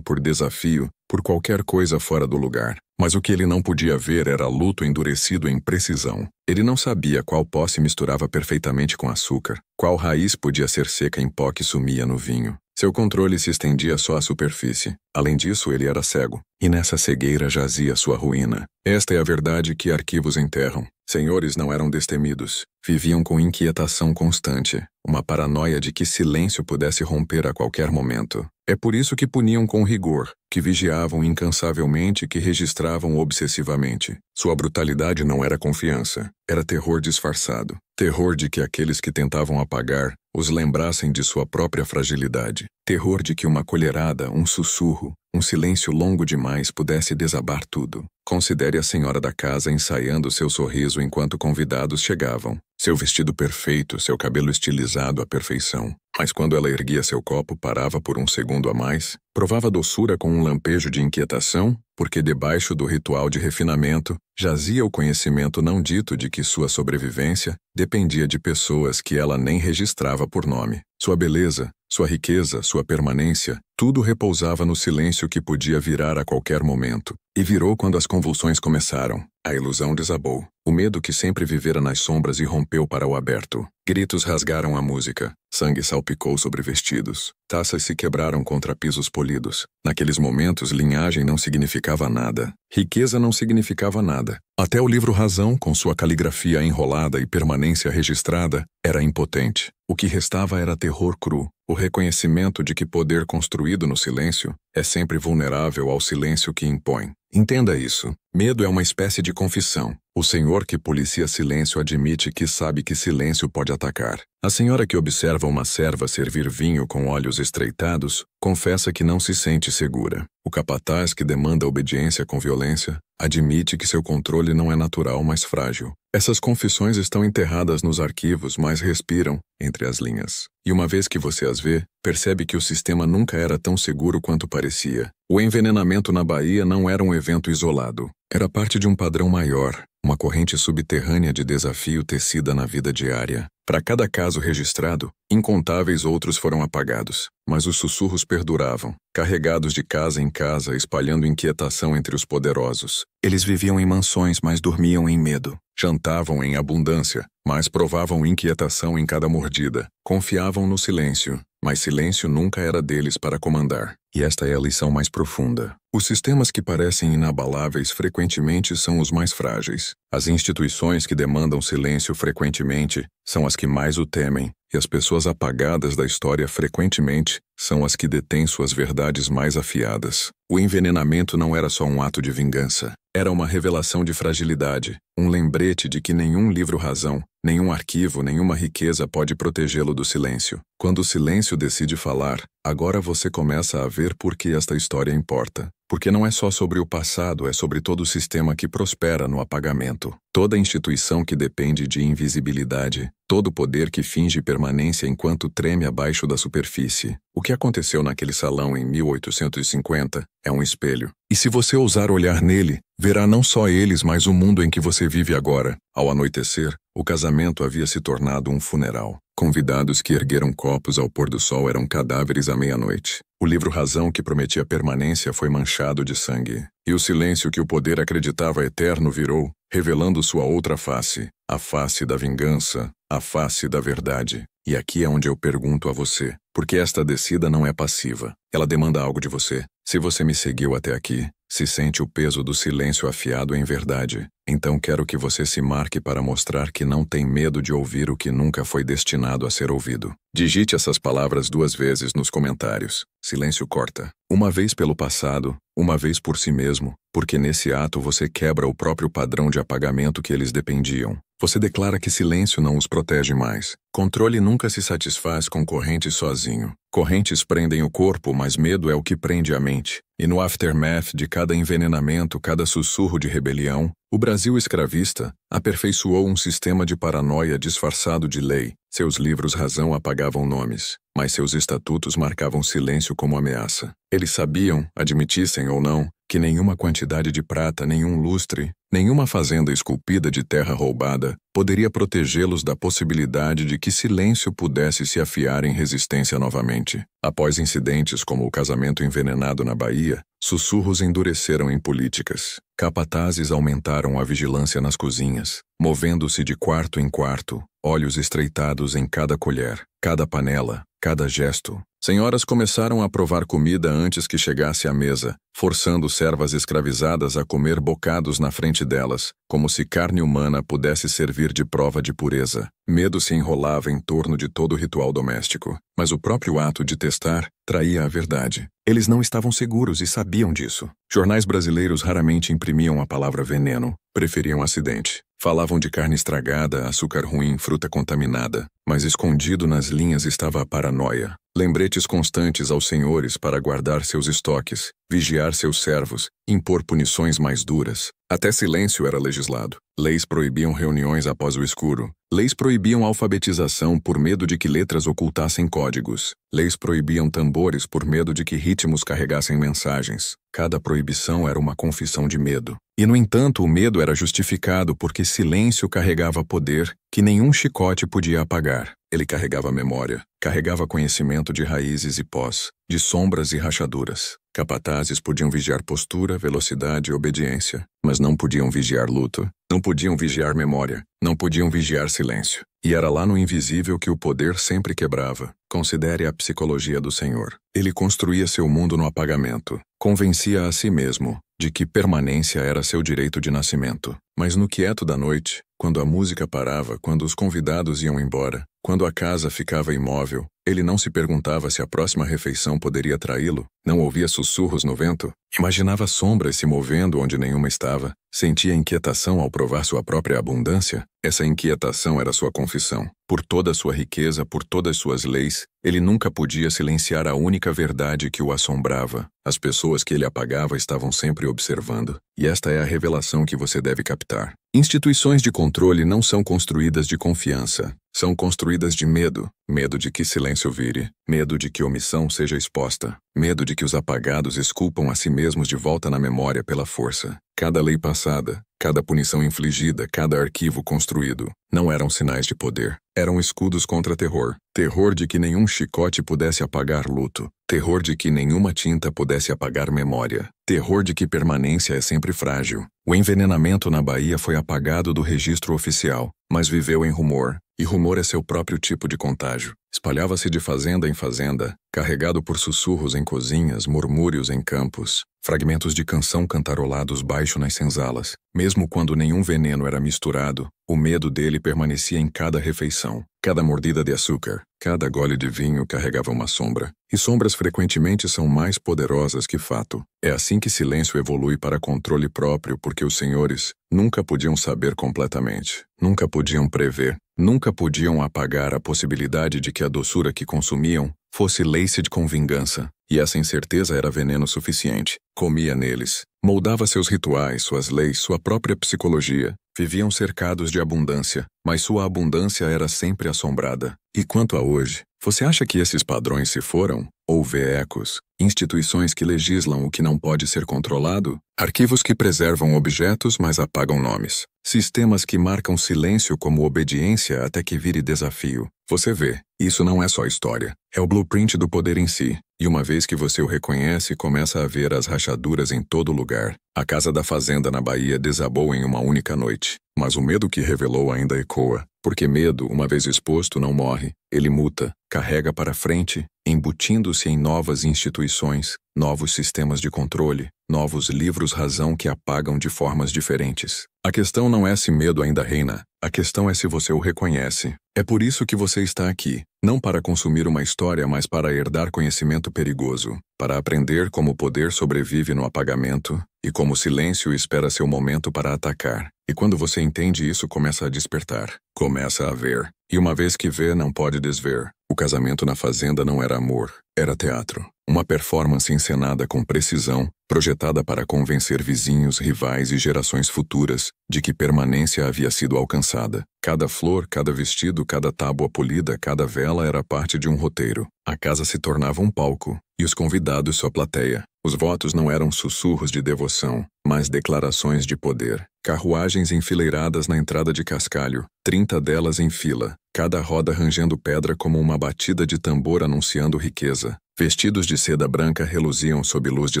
por desafio, por qualquer coisa fora do lugar. Mas o que ele não podia ver era luto endurecido em precisão. Ele não sabia qual pó se misturava perfeitamente com açúcar, qual raiz podia ser seca em pó que sumia no vinho. Seu controle se estendia só à superfície. Além disso, ele era cego. E nessa cegueira jazia sua ruína. Esta é a verdade que arquivos enterram. Senhores não eram destemidos. Viviam com inquietação constante, uma paranoia de que silêncio pudesse romper a qualquer momento. É por isso que puniam com rigor, que vigiavam incansavelmente, que registravam obsessivamente. Sua brutalidade não era confiança, era terror disfarçado. Terror de que aqueles que tentavam apagar os lembrassem de sua própria fragilidade. Terror de que uma colherada, um sussurro, um silêncio longo demais pudesse desabar tudo. Considere a senhora da casa ensaiando seu sorriso enquanto convidados chegavam. Seu vestido perfeito, seu cabelo estilizado à perfeição. Mas quando ela erguia seu copo, parava por um segundo a mais, provava doçura com um lampejo de inquietação, porque debaixo do ritual de refinamento jazia o conhecimento não dito de que sua sobrevivência dependia de pessoas que ela nem registrava por nome. Sua beleza, sua riqueza, sua permanência, tudo repousava no silêncio que podia virar a qualquer momento. E virou quando as convulsões começaram. A ilusão desabou. O medo que sempre vivera nas sombras irrompeu para o aberto. Gritos rasgaram a música. Sangue salpicou sobre vestidos. Taças se quebraram contra pisos polidos. Naqueles momentos, linhagem não significava nada. Riqueza não significava nada. Até o livro Razão, com sua caligrafia enrolada e permanência registrada, era impotente. O que restava era terror cru. O reconhecimento de que poder construído no silêncio é sempre vulnerável ao silêncio que impõe. Entenda isso. Medo é uma espécie de confissão. O senhor que policia silêncio admite que sabe que silêncio pode atacar. A senhora que observa uma serva servir vinho com olhos estreitados confessa que não se sente segura. O capataz que demanda obediência com violência admite que seu controle não é natural, mas frágil. Essas confissões estão enterradas nos arquivos, mas respiram entre as linhas. E uma vez que você as vê, percebe que o sistema nunca era tão seguro quanto parecia. O envenenamento na Bahia não era um evento isolado. Era parte de um padrão maior, uma corrente subterrânea de desafio tecida na vida diária. Para cada caso registrado, incontáveis outros foram apagados, mas os sussurros perduravam, carregados de casa em casa, espalhando inquietação entre os poderosos. Eles viviam em mansões, mas dormiam em medo. Jantavam em abundância, mas provavam inquietação em cada mordida. Confiavam no silêncio, mas silêncio nunca era deles para comandar. E esta é a lição mais profunda. Os sistemas que parecem inabaláveis frequentemente são os mais frágeis. As instituições que demandam silêncio frequentemente são as que mais o temem, e as pessoas apagadas da história frequentemente são as que detêm suas verdades mais afiadas. O envenenamento não era só um ato de vingança. Era uma revelação de fragilidade, um lembrete de que nenhum livro-razão, nenhum arquivo, nenhuma riqueza pode protegê-lo do silêncio. Quando o silêncio decide falar, agora você começa a ver por que esta história importa. Porque não é só sobre o passado, é sobre todo o sistema que prospera no apagamento. Toda instituição que depende de invisibilidade, todo poder que finge permanência enquanto treme abaixo da superfície. O que aconteceu naquele salão em 1850 é um espelho. E se você ousar olhar nele, verá não só eles, mas o mundo em que você vive agora. Ao anoitecer, o casamento havia se tornado um funeral. Convidados que ergueram copos ao pôr do sol eram cadáveres à meia-noite. O livro Razão que prometia permanência foi manchado de sangue. E o silêncio que o poder acreditava eterno virou, revelando sua outra face, a face da vingança, a face da verdade. E aqui é onde eu pergunto a você, porque esta descida não é passiva. Ela demanda algo de você. Se você me seguiu até aqui, se sente o peso do silêncio afiado em verdade, então quero que você se marque para mostrar que não tem medo de ouvir o que nunca foi destinado a ser ouvido. Digite essas palavras 2 vezes nos comentários. Silêncio corta. Uma vez pelo passado, uma vez por si mesmo, porque nesse ato você quebra o próprio padrão de apagamento que eles dependiam. Você declara que silêncio não os protege mais. Controle nunca se satisfaz com correntes sozinho. Correntes prendem o corpo, mas medo é o que prende a mente. E no aftermath de cada envenenamento, cada sussurro de rebelião, o Brasil escravista aperfeiçoou um sistema de paranoia disfarçado de lei. Seus livros razão apagavam nomes, mas seus estatutos marcavam silêncio como ameaça. Eles sabiam, admitissem ou não, que nenhuma quantidade de prata, nenhum lustre, nenhuma fazenda esculpida de terra roubada poderia protegê-los da possibilidade de que silêncio pudesse se afiar em resistência novamente. Após incidentes como o casamento envenenado na Bahia, sussurros endureceram em políticas. Capatazes aumentaram a vigilância nas cozinhas, movendo-se de quarto em quarto, olhos estreitados em cada colher, cada panela, cada gesto. Senhoras começaram a provar comida antes que chegasse à mesa, forçando servas escravizadas a comer bocados na frente delas, como se carne humana pudesse servir de prova de pureza. Medo se enrolava em torno de todo o ritual doméstico, mas o próprio ato de testar traía a verdade. Eles não estavam seguros e sabiam disso. Jornais brasileiros raramente imprimiam a palavra veneno, preferiam acidente. Falavam de carne estragada, açúcar ruim, fruta contaminada, mas escondido nas linhas estava a paranoia. Lembretes constantes aos senhores para guardar seus estoques, vigiar seus servos, impor punições mais duras. Até silêncio era legislado. Leis proibiam reuniões após o escuro. Leis proibiam alfabetização por medo de que letras ocultassem códigos. Leis proibiam tambores por medo de que ritmos carregassem mensagens. Cada proibição era uma confissão de medo. E, no entanto, o medo era justificado porque silêncio carregava poder que nenhum chicote podia apagar. Ele carregava memória, carregava conhecimento de raízes e pós, de sombras e rachaduras. Capatazes podiam vigiar postura, velocidade e obediência, mas não podiam vigiar luto, não podiam vigiar memória, não podiam vigiar silêncio. E era lá no invisível que o poder sempre quebrava. Considere a psicologia do Senhor. Ele construía seu mundo no apagamento. Convencia a si mesmo de que permanência era seu direito de nascimento. Mas no quieto da noite, quando a música parava, quando os convidados iam embora, quando a casa ficava imóvel, ele não se perguntava se a próxima refeição poderia traí-lo, não ouvia sussurros no vento, imaginava sombras se movendo onde nenhuma estava, sentia inquietação ao provar sua própria abundância. Essa inquietação era sua confissão. Por toda a sua riqueza, por todas suas leis, ele nunca podia silenciar a única verdade que o assombrava. As pessoas que ele apagava estavam sempre observando. E esta é a revelação que você deve captar. Instituições de controle não são construídas de confiança. São construídas de medo. Medo de que silêncio vire. Medo de que omissão seja exposta. Medo de que os apagados esculpam a si mesmos de volta na memória pela força. Cada lei passada, cada punição infligida, cada arquivo construído, não eram sinais de poder. Eram escudos contra terror. Terror de que nenhum chicote pudesse apagar luto. Terror de que nenhuma tinta pudesse apagar memória. Terror de que permanência é sempre frágil. O envenenamento na Bahia foi apagado do registro oficial, mas viveu em rumor. E rumor é seu próprio tipo de contágio. Espalhava-se de fazenda em fazenda, carregado por sussurros em cozinhas, murmúrios em campos, fragmentos de canção cantarolados baixo nas senzalas. Mesmo quando nenhum veneno era misturado, o medo dele permanecia em cada refeição. Cada mordida de açúcar, cada gole de vinho carregava uma sombra. E sombras frequentemente são mais poderosas que fato. É assim que silêncio evolui para controle próprio, porque os senhores nunca podiam saber completamente, nunca podiam prever, nunca podiam apagar a possibilidade de que a doçura que consumiam fosse laced com vingança. E essa incerteza era veneno suficiente. Comia neles. Moldava seus rituais, suas leis, sua própria psicologia. Viviam cercados de abundância, mas sua abundância era sempre assombrada. E quanto a hoje, você acha que esses padrões se foram? Ou vê ecos? Instituições que legislam o que não pode ser controlado? Arquivos que preservam objetos, mas apagam nomes? Sistemas que marcam silêncio como obediência até que vire desafio? Você vê, isso não é só história. É o blueprint do poder em si. E uma vez que você o reconhece, começa a ver as rachaduras em todo lugar. A casa da fazenda na Bahia desabou em uma única noite. Mas o medo que revelou ainda ecoa. Porque medo, uma vez exposto, não morre. Ele muta, carrega para frente, embutindo-se em novas instituições, novos sistemas de controle, novos livros-razão que apagam de formas diferentes. A questão não é se medo ainda reina. A questão é se você o reconhece. É por isso que você está aqui. Não para consumir uma história, mas para herdar conhecimento perigoso. para aprender como o poder sobrevive no apagamento e como o silêncio espera seu momento para atacar. E quando você entende isso, começa a despertar. Começa a ver. E uma vez que vê, não pode desver. O casamento na fazenda não era amor, era teatro. Uma performance encenada com precisão, projetada para convencer vizinhos, rivais e gerações futuras de que permanência havia sido alcançada. Cada flor, cada vestido, cada tábua polida, cada vela era parte de um roteiro. A casa se tornava um palco, e os convidados sua plateia. Os votos não eram sussurros de devoção, mas declarações de poder. Carruagens enfileiradas na entrada de Cascalho, 30 delas em fila, cada roda rangendo pedra como uma batida de tambor anunciando riqueza. Vestidos de seda branca reluziam sob luz de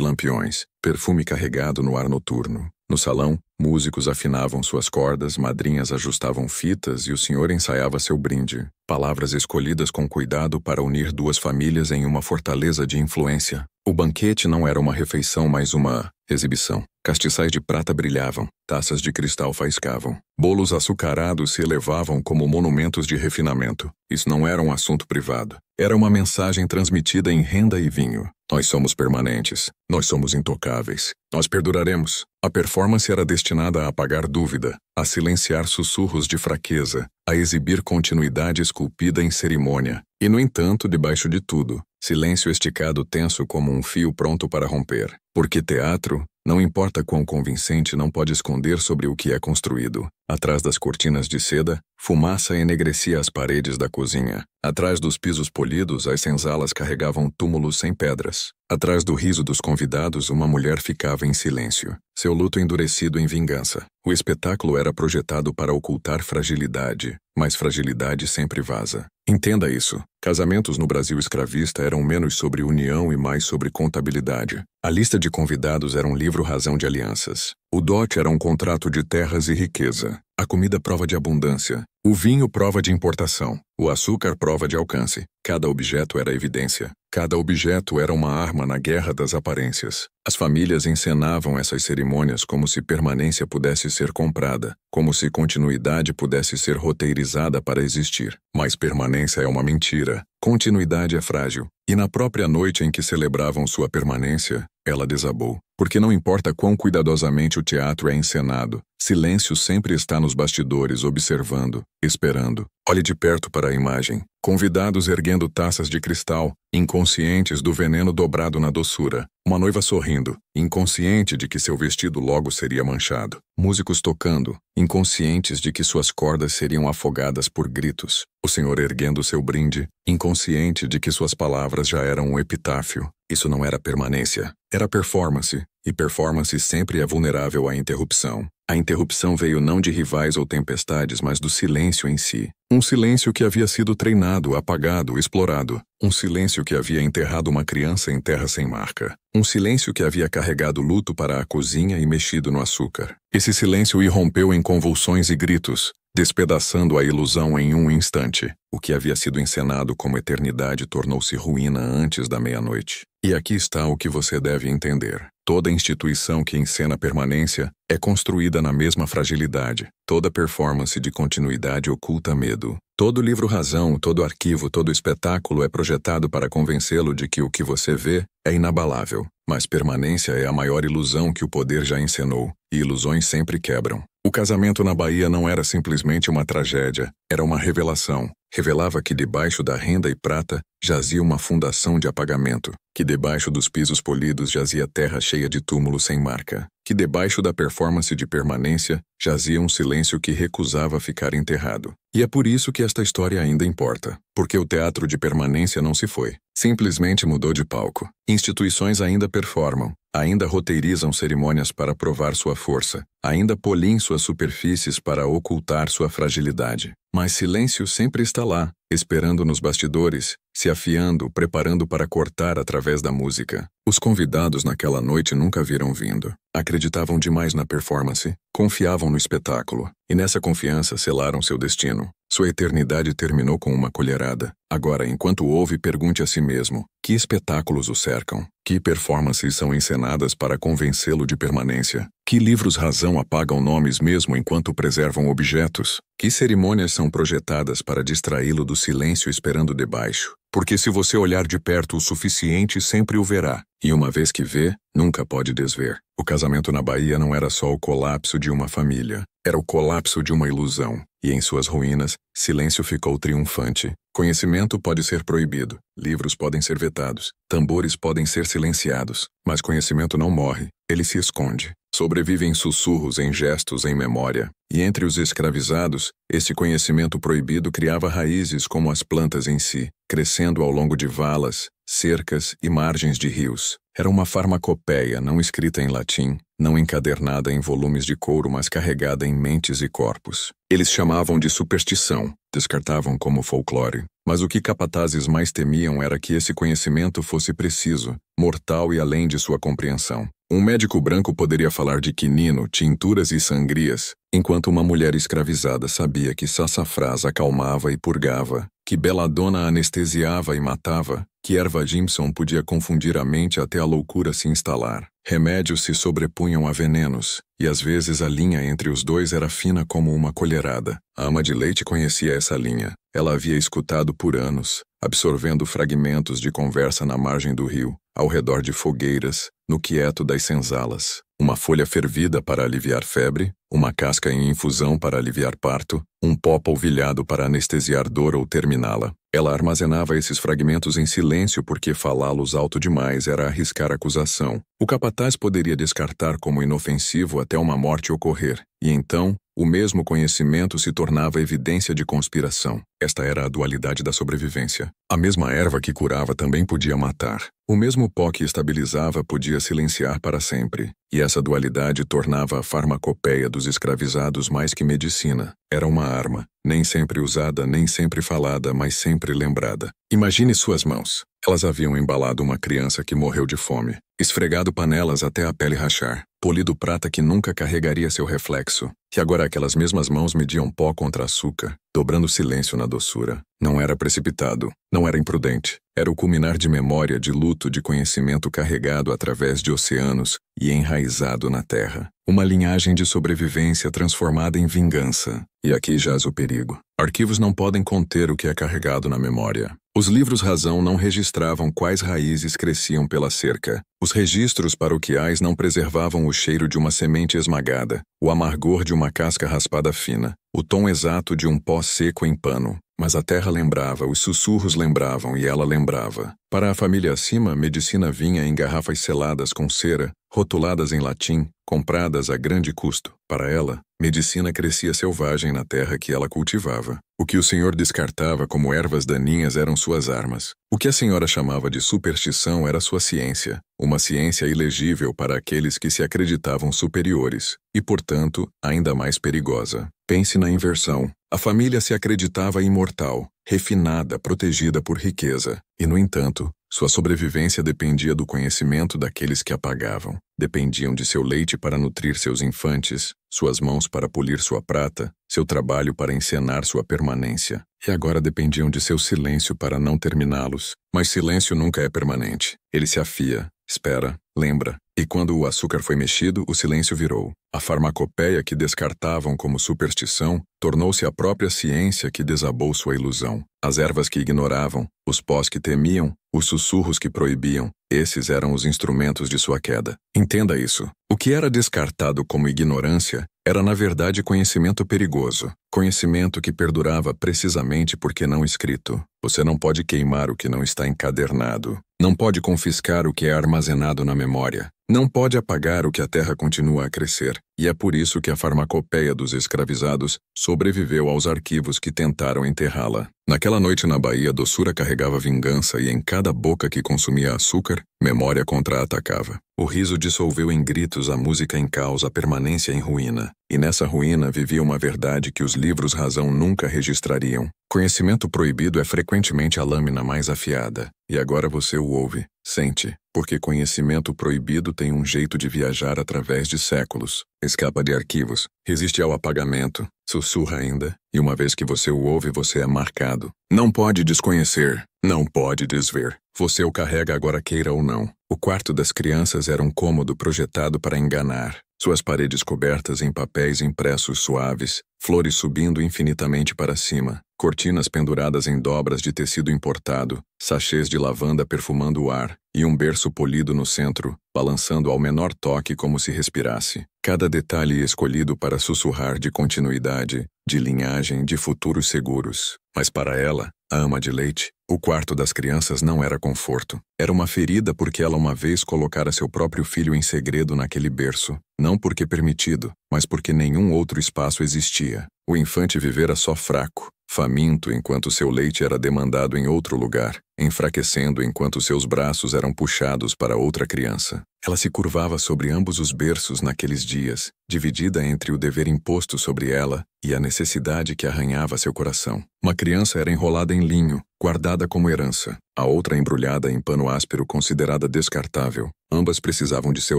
lampiões, perfume carregado no ar noturno. No salão, músicos afinavam suas cordas, madrinhas ajustavam fitas e o senhor ensaiava seu brinde. Palavras escolhidas com cuidado para unir duas famílias em uma fortaleza de influência. O banquete não era uma refeição, mas uma exibição. Castiçais de prata brilhavam, taças de cristal faiscavam. Bolos açucarados se elevavam como monumentos de refinamento. Isso não era um assunto privado. Era uma mensagem transmitida em renda e vinho. Nós somos permanentes. Nós somos intocáveis. Nós perduraremos. A performance era destinada a apagar dúvida, a silenciar sussurros de fraqueza, a exibir continuidade esculpida em cerimônia. E, no entanto, debaixo de tudo, silêncio esticado tenso como um fio pronto para romper. Porque teatro, não importa quão convincente, não pode esconder sobre o que é construído. Atrás das cortinas de seda, fumaça enegrecia as paredes da cozinha. Atrás dos pisos polidos, as senzalas carregavam túmulos sem pedras. Atrás do riso dos convidados, uma mulher ficava em silêncio, seu luto endurecido em vingança. O espetáculo era projetado para ocultar fragilidade, mas fragilidade sempre vaza. Entenda isso. Casamentos no Brasil escravista eram menos sobre união e mais sobre contabilidade. A lista de convidados era um livro-razão de alianças. O dote era um contrato de terras e riqueza. A comida prova de abundância. O vinho prova de importação. O açúcar prova de alcance. Cada objeto era evidência. Cada objeto era uma arma na guerra das aparências. As famílias encenavam essas cerimônias como se permanência pudesse ser comprada, como se continuidade pudesse ser roteirizada para existir. Mas permanência é uma mentira. Continuidade é frágil. E na própria noite em que celebravam sua permanência, ela desabou. Porque não importa quão cuidadosamente o teatro é encenado, silêncio sempre está nos bastidores observando, esperando. Olhe de perto para a imagem. Convidados erguendo taças de cristal, inconscientes do veneno dobrado na doçura. Uma noiva sorrindo, inconsciente de que seu vestido logo seria manchado. Músicos tocando, inconscientes de que suas cordas seriam afogadas por gritos. O senhor erguendo seu brinde, inconsciente de que suas palavras já eram um epitáfio. Isso não era permanência, era performance, e performance sempre é vulnerável à interrupção. A interrupção veio não de rivais ou tempestades, mas do silêncio em si. Um silêncio que havia sido treinado, apagado, explorado. Um silêncio que havia enterrado uma criança em terra sem marca. Um silêncio que havia carregado luto para a cozinha e mexido no açúcar. Esse silêncio irrompeu em convulsões e gritos, despedaçando a ilusão em um instante. O que havia sido encenado como eternidade tornou-se ruína antes da meia-noite. E aqui está o que você deve entender. Toda instituição que encena permanência é construída na mesma fragilidade. Toda performance de continuidade oculta medo. Todo livro-razão, todo arquivo, todo espetáculo é projetado para convencê-lo de que o que você vê é inabalável. Mas permanência é a maior ilusão que o poder já encenou, e ilusões sempre quebram. O casamento na Bahia não era simplesmente uma tragédia, era uma revelação. Revelava que debaixo da renda e prata jazia uma fundação de apagamento, que debaixo dos pisos polidos jazia terra cheia de túmulos sem marca, que debaixo da performance de permanência jazia um silêncio que recusava ficar enterrado. E é por isso que esta história ainda importa, porque o teatro de permanência não se foi, simplesmente mudou de palco. Instituições ainda performam, ainda roteirizam cerimônias para provar sua força, ainda polem suas superfícies para ocultar sua fragilidade. Mas silêncio sempre está lá, esperando nos bastidores, se afiando, preparando para cortar através da música. Os convidados naquela noite nunca viram vindo. Acreditavam demais na performance, confiavam no espetáculo, e nessa confiança selaram seu destino. Sua eternidade terminou com uma colherada. Agora, enquanto ouve, pergunte a si mesmo, que espetáculos o cercam? Que performances são encenadas para convencê-lo de permanência? Que livros-razão apagam nomes mesmo enquanto preservam objetos? Que cerimônias são projetadas para distraí-lo do silêncio esperando debaixo? Porque se você olhar de perto o suficiente, sempre o verá. E uma vez que vê, nunca pode desver. O casamento na Bahia não era só o colapso de uma família. Era o colapso de uma ilusão. E em suas ruínas, silêncio ficou triunfante. Conhecimento pode ser proibido. Livros podem ser vetados. Tambores podem ser silenciados. Mas conhecimento não morre. Ele se esconde. Sobrevive em sussurros, em gestos, em memória. E entre os escravizados, esse conhecimento proibido criava raízes como as plantas em si, crescendo ao longo de valas, cercas e margens de rios. Era uma farmacopeia não escrita em latim, não encadernada em volumes de couro, mas carregada em mentes e corpos. Eles chamavam de superstição, descartavam como folclore. Mas o que capatazes mais temiam era que esse conhecimento fosse preciso, mortal e além de sua compreensão. Um médico branco poderia falar de quinino, tinturas e sangrias, enquanto uma mulher escravizada sabia que sassafrás acalmava e purgava, que beladona anestesiava e matava, que erva Jimson podia confundir a mente até a loucura se instalar. Remédios se sobrepunham a venenos, e às vezes a linha entre os dois era fina como uma colherada. A ama de leite conhecia essa linha. Ela havia escutado por anos, absorvendo fragmentos de conversa na margem do rio, ao redor de fogueiras, no quieto das senzalas. Uma folha fervida para aliviar febre, uma casca em infusão para aliviar parto, um pó polvilhado para anestesiar dor ou terminá-la. Ela armazenava esses fragmentos em silêncio porque falá-los alto demais era arriscar acusação. O capataz poderia descartar como inofensivo até uma morte ocorrer, e então o mesmo conhecimento se tornava evidência de conspiração. Esta era a dualidade da sobrevivência. A mesma erva que curava também podia matar. O mesmo pó que estabilizava podia silenciar para sempre. E essa dualidade tornava a farmacopeia dos escravizados mais que medicina. Era uma arma, nem sempre usada, nem sempre falada, mas sempre lembrada. Imagine suas mãos. Elas haviam embalado uma criança que morreu de fome, esfregado panelas até a pele rachar, polido prata que nunca carregaria seu reflexo, e agora aquelas mesmas mãos mediam pó contra açúcar, dobrando silêncio na doçura. Não era precipitado, não era imprudente. Era o culminar de memória, de luto, de conhecimento carregado através de oceanos e enraizado na terra. Uma linhagem de sobrevivência transformada em vingança. E aqui jaz o perigo. Arquivos não podem conter o que é carregado na memória. Os livros-razão não registravam quais raízes cresciam pela cerca. Os registros paroquiais não preservavam o cheiro de uma semente esmagada, o amargor de uma casca raspada fina, o tom exato de um pó seco em pano. Mas a terra lembrava, os sussurros lembravam e ela lembrava. Para a família acima, medicina vinha em garrafas seladas com cera, rotuladas em latim, compradas a grande custo. Para ela, medicina crescia selvagem na terra que ela cultivava. O que o senhor descartava como ervas daninhas eram suas armas. O que a senhora chamava de superstição era sua ciência, uma ciência ilegível para aqueles que se acreditavam superiores, e, portanto, ainda mais perigosa. Pense na inversão. A família se acreditava imortal, refinada, protegida por riqueza, e, no entanto, sua sobrevivência dependia do conhecimento daqueles que a pagavam. Dependiam de seu leite para nutrir seus infantes, suas mãos para polir sua prata, seu trabalho para encenar sua permanência. E agora dependiam de seu silêncio para não terminá-los. Mas silêncio nunca é permanente. Ele se afia, espera, lembra. E quando o açúcar foi mexido, o silêncio virou. A farmacopeia que descartavam como superstição tornou-se a própria ciência que desabou sua ilusão. As ervas que ignoravam, os pós que temiam, os sussurros que proibiam, esses eram os instrumentos de sua queda. Entenda isso. O que era descartado como ignorância era na verdade conhecimento perigoso. Conhecimento que perdurava precisamente porque não escrito. Você não pode queimar o que não está encadernado. Não pode confiscar o que é armazenado na memória. Não pode apagar o que a terra continua a crescer. E é por isso que a farmacopeia dos escravizados sobreviveu aos arquivos que tentaram enterrá-la. Naquela noite na Bahia, doçura carregava vingança e em cada boca que consumia açúcar, memória contra-atacava. O riso dissolveu em gritos, a música em caos, a permanência em ruína. E nessa ruína vivia uma verdade que os livros-razão nunca registrariam. Conhecimento proibido é frequentemente a lâmina mais afiada. E agora você o ouve, sente, porque conhecimento proibido tem um jeito de viajar através de séculos. Escapa de arquivos, resiste ao apagamento, sussurra ainda, e uma vez que você o ouve, você é marcado. Não pode desconhecer, não pode desver. Você o carrega agora queira ou não. O quarto das crianças era um cômodo projetado para enganar. suas paredes cobertas em papéis impressos suaves, flores subindo infinitamente para cima, cortinas penduradas em dobras de tecido importado, sachês de lavanda perfumando o ar, e um berço polido no centro, balançando ao menor toque como se respirasse. Cada detalhe escolhido para sussurrar de continuidade, de linhagem, de futuros seguros. Mas para ela, a ama de leite, o quarto das crianças não era conforto. Era uma ferida porque ela uma vez colocara seu próprio filho em segredo naquele berço. Não porque permitido, mas porque nenhum outro espaço existia. O infante vivera só fraco, faminto enquanto seu leite era demandado em outro lugar, enfraquecendo enquanto seus braços eram puxados para outra criança. Ela se curvava sobre ambos os berços naqueles dias, dividida entre o dever imposto sobre ela e a necessidade que arranhava seu coração. Uma criança era enrolada em linho, guardada como herança. A outra embrulhada em pano áspero considerada descartável. Ambas precisavam de seu